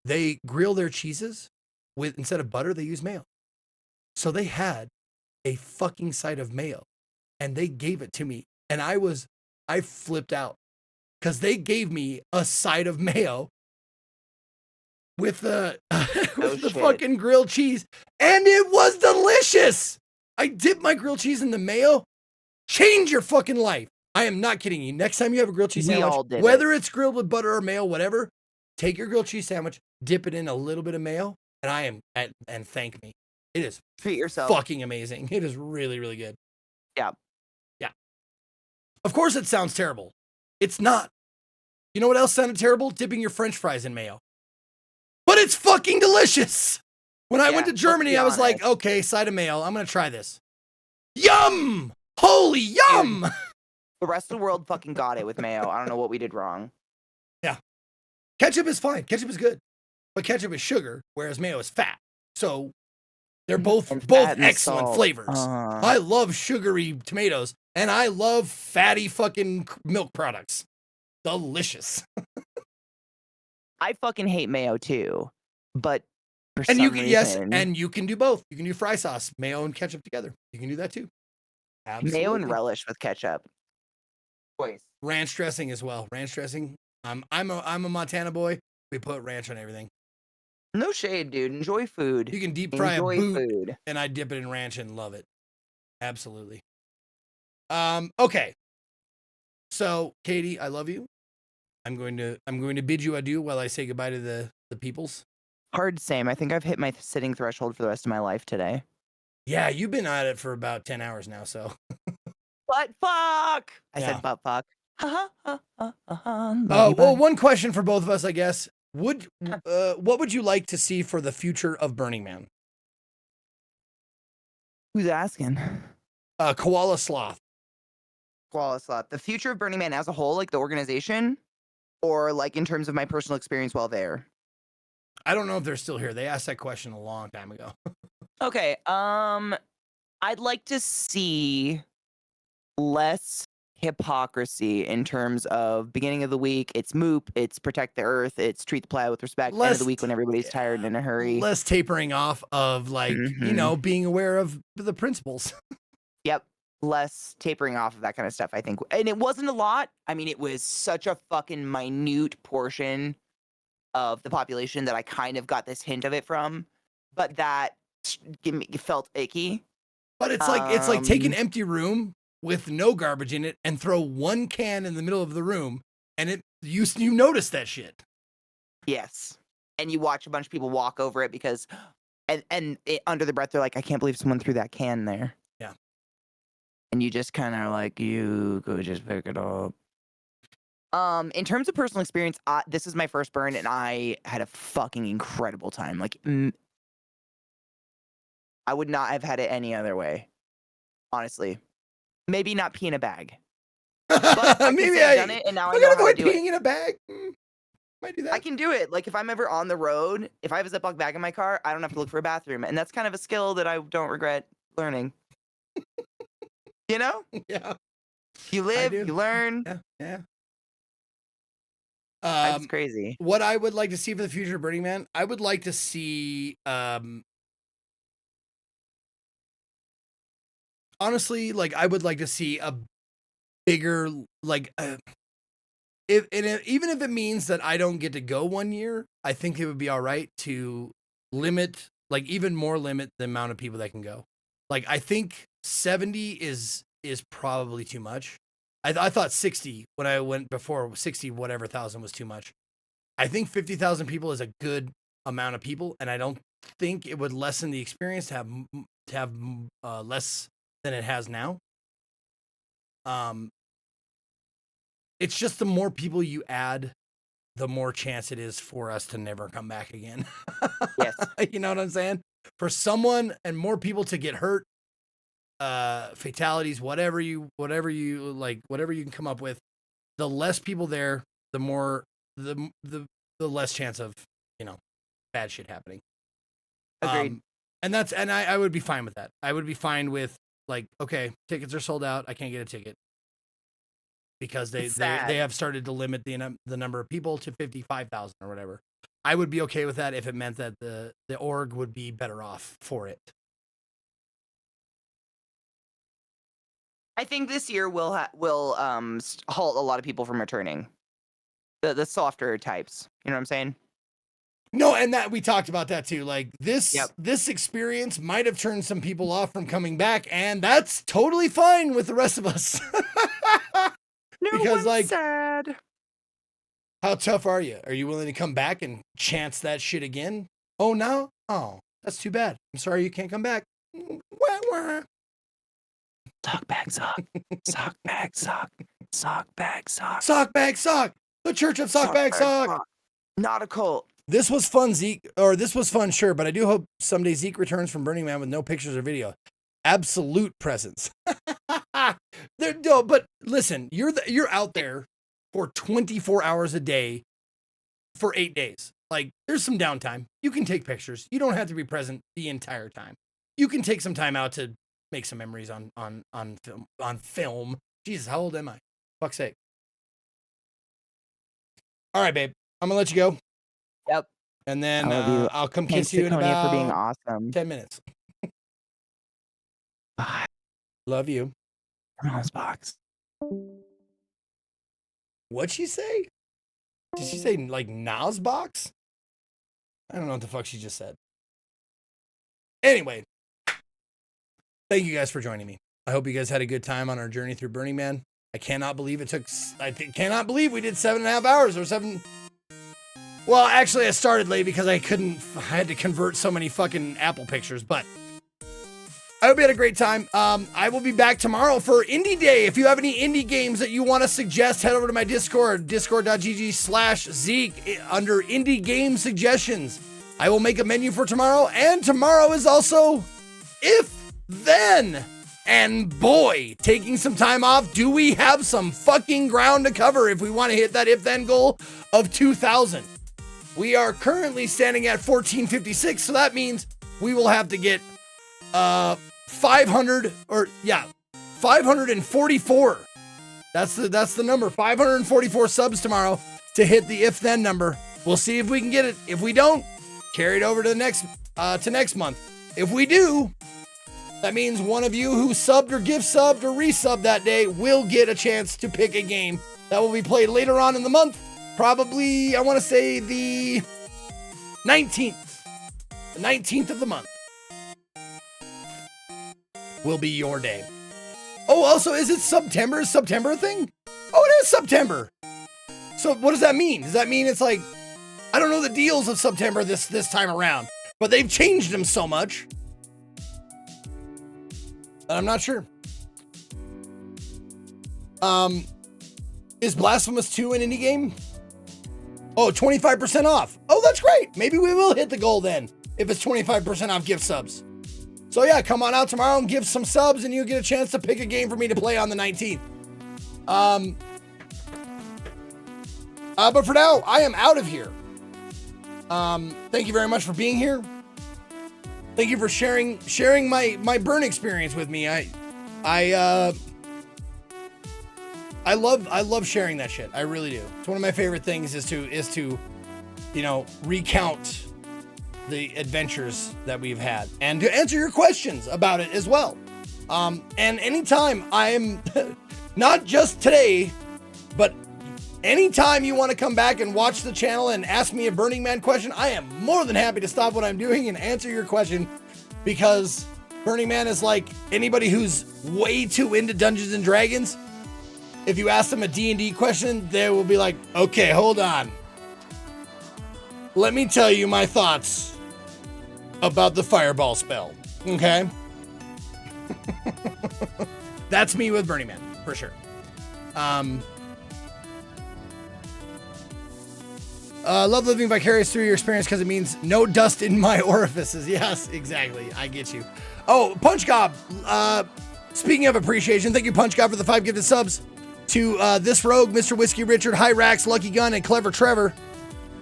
They grill their cheeses with, instead of butter, they use mayo. So they had a fucking side of mayo and they gave it to me. And I flipped out because they gave me a side of mayo with the, with the fucking grilled cheese. And it was delicious. I dipped my grilled cheese in the mayo. Change your fucking life. I am not kidding you. Next time you have a grilled cheese sandwich, whether it's grilled with butter or mayo, whatever, take your grilled cheese sandwich, dip it in a little bit of mayo, and and thank me. It is treat yourself. Fucking amazing. It is really, really good. Yeah. Yeah. Of course it sounds terrible. It's not. You know what else sounded terrible? Dipping your French fries in mayo. But it's fucking delicious. When I went to Germany, I was like, okay, side of mayo. I'm going to try this. Yum! Holy yum! Dude, the rest of the world fucking got it with mayo. I don't know what we did wrong. Yeah. Ketchup is fine. Ketchup is good. But ketchup is sugar, whereas mayo is fat. So they're both excellent flavors. I love sugary tomatoes, and I love fatty fucking milk products. Delicious. I fucking hate mayo too, but for and some you can reason, and you can do both. You can do fry sauce, mayo, and ketchup together. You can do that too. Absolutely. Mayo and relish with ketchup. Boys. Ranch dressing as well. Ranch dressing. I'm a Montana boy. We put ranch on everything. No shade, dude. Enjoy food. You can deep fry a boot, and I dip it in ranch and love it. Absolutely. Okay. So, Katie, I love you. I'm going to bid you adieu while I say goodbye to the peoples. Hard same. I think I've hit my sitting threshold for the rest of my life today. Yeah, you've been at it for about 10 hours now, so. Butt fuck! I said butt fuck. Oh, well, one question for both of us, I guess. What would you like to see for the future of Burning Man? Who's asking? Koala Sloth. Koala Sloth. The future of Burning Man as a whole, like the organization, or like in terms of my personal experience while there? I don't know if they're still here. They asked that question a long time ago. Okay. I'd like to see less hypocrisy in terms of beginning of the week, it's Moop, it's protect the earth, it's treat the planet with respect. End of the week when everybody's tired and in a hurry. Less tapering off of like, you know, being aware of the principles. Yep. less tapering off of that kind of stuff, I think. And it wasn't a lot. I mean, it was such a fucking minute portion of the population that I kind of got this hint of it from, but that felt icky. But it's like take an empty room with no garbage in it and throw one can in the middle of the room, and you notice that shit. Yes. And you watch a bunch of people walk over it because under the breath they're like, I can't believe someone threw that can there. Yeah. And you just kind of like, you could just pick it up. In terms of personal experience, this is my first burn and I had a fucking incredible time. Like, I would not have had it any other way. Honestly. Maybe not pee in a bag. But Maybe I've done it and now I I'm know gonna how to avoid do it. peeing in a bag. Might do that. I can do it. Like if I'm ever on the road, if I have a Ziploc bag in my car, I don't have to look for a bathroom. And that's kind of a skill that I don't regret learning. You know? Yeah. You live, do. you learn. Yeah. That's crazy. What I would like to see for the future of Burning Man, I would like to see honestly, like I would like to see a bigger like even if it means that I don't get to go 1 year, I think it would be all right to limit, like even more limit the amount of people that can go. Like I think 70 is probably too much. I thought 60 when I went before, 60 whatever thousand was too much. I think 50,000 people is a good amount of people, and I don't think it would lessen the experience to have less than it has now. It's just the more people you add, the more chance it is for us to never come back again. Yes. You know what I'm saying? For someone and more people to get hurt, fatalities, whatever you like, whatever you can come up with, the less people there, the more the less chance of, bad shit happening. Agreed. And I would be fine with that. I would be fine with like, okay, tickets are sold out. I can't get a ticket because they have started to limit the number of people to 55,000 or whatever. I would be okay with that if it meant that the org would be better off for it. I think this year will halt a lot of people from returning. The softer types. You know what I'm saying? No, and that we talked about that too. Like this experience might have turned some people off from coming back, and that's totally fine with the rest of us. Because like, sad. How tough are you? Are you willing to come back and chance that shit again? Oh no? Oh, that's too bad. I'm sorry you can't come back. Wah, wah. Sock bag sock. Sock bag sock. Sock bag sock. Sock bag sock. The Church of Sock Bag Sock. Not a cult. This was fun, Zeke. Or this was fun, sure, but I do hope someday Zeke returns from Burning Man with no pictures or video. Absolute presence. No, but listen, you're out there for 24 hours a day for 8 days. Like, there's some downtime. You can take pictures. You don't have to be present the entire time. You can take some time out to make some memories on film. Jesus, how old am I? Fuck's sake. All right, babe. I'm gonna let you go. Yep. And then I'll come Thanks kiss you in to Konya about for being awesome. 10 minutes. Bye. Love you. Mom's box. What'd she say? Did she say like Nas box? I don't know what the fuck she just said. Anyway, thank you guys for joining me. I hope you guys had a good time on our journey through Burning Man. I cannot believe it took. Cannot believe we did 7.5 hours or 7. Well, actually, I started late because I had to convert so many fucking Apple pictures, but I hope you had a great time. I will be back tomorrow for Indie Day. If you have any indie games that you want to suggest, head over to my Discord, discord.gg/Zeke under Indie Game Suggestions. I will make a menu for tomorrow, and tomorrow is also If Then. And boy, taking some time off, do we have some fucking ground to cover if we want to hit that If Then goal of 2,000. We are currently standing at 1456, so that means we will have to get 544. That's the number. 544 subs tomorrow to hit the If Then number. We'll see if we can get it. If we don't, carry it over to the next month. If we do, That means one of you who subbed or gift subbed or resubbed that day will get a chance to pick a game that will be played later on in the month. Probably, I want to say the 19th. The 19th of the month will be your day. Oh, also, is it September? Is September a thing? Oh, it is September. So what does that mean? Does that mean it's like, I don't know the deals of September this time around, but they've changed them so much. I'm not sure. Is Blasphemous 2 an indie game? Oh, 25% off. Oh, that's great. Maybe we will hit the goal then, if it's 25% off gift subs. So yeah, come on out tomorrow and give some subs and you get a chance to pick a game for me to play on the 19th. But for now, I am out of here. Thank you very much for being here. Thank you for sharing my burn experience with me. I love sharing that shit. I really do. It's one of my favorite things is to recount the adventures that we've had and to answer your questions about it as well. And anytime I am not just today, but anytime you want to come back and watch the channel and ask me a Burning Man question, I am more than happy to stop what I'm doing and answer your question, because Burning Man is like anybody who's way too into Dungeons and Dragons. If you ask them a D&D question, they will be like, okay, hold on. Let me tell you my thoughts about the fireball spell, okay? That's me with Burning Man, for sure. Love living vicarious through your experience because it means no dust in my orifices. Yes, exactly. I get you. Oh, Punch Gob. Speaking of appreciation, thank you, Punch Gob, for the 5 gifted subs to This Rogue, Mr. Whiskey Richard, Hyrax, Lucky Gun, and Clever Trevor.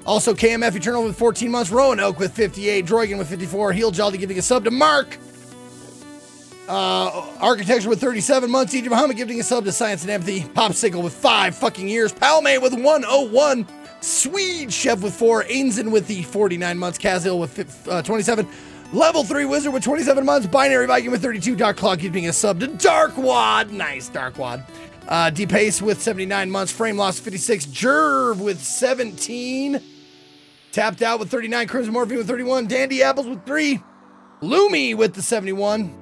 Also, KMF Eternal with 14 months, Roanoke with 58, Droigan with 54, Heel Jolly giving a sub to Mark. Architecture with 37 months, EJ Muhammad giving a sub to Science and Empathy, Popsicle with 5 fucking years, Palme with 101, Swede Chef with 4, Ainslin with the 49 months, Kazil with 27, Level 3 Wizard with 27 months, Binary Viking with 32, Dark Claw giving a sub to Darkwad, nice Darkwad. D-Pace with 79 months, Frame Loss 56, Jerv with 17, Tapped Out with 39, Crimson Morphine with 31, Dandy Apples with 3, Lumi with the 71,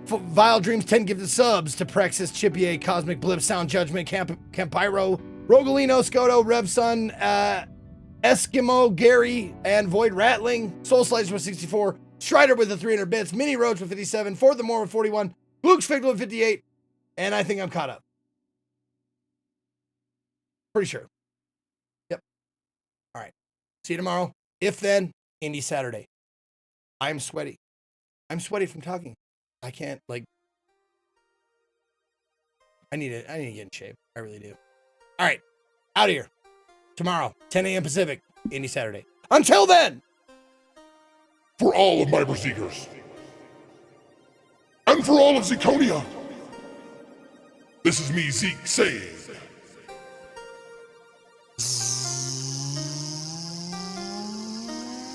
Vile Dreams 10 gifted subs to Prexis, Chippy, Cosmic Blip, Sound Judgment, Campyro, Rogolino, Skoto, Revsun, Eskimo, Gary, and Void Rattling, Soul Slicer with 64, Strider with the 300 bits, Mini Roach with 57, For the More with 41, Luke's Figgle with 58, and I think I'm caught up. Pretty sure. Yep. All right. See you tomorrow. If then, Indie Saturday. I'm sweaty. I'm sweaty from talking. I can't, I need to get in shape. I really do. All right. Out of here. Tomorrow, 10 a.m. Pacific, Indie Saturday. Until then, for all of my Berserkers, and for all of Zirconia, this is me, Zeke, saying,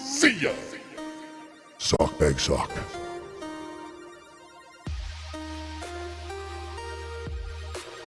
see ya. Sock bag sock.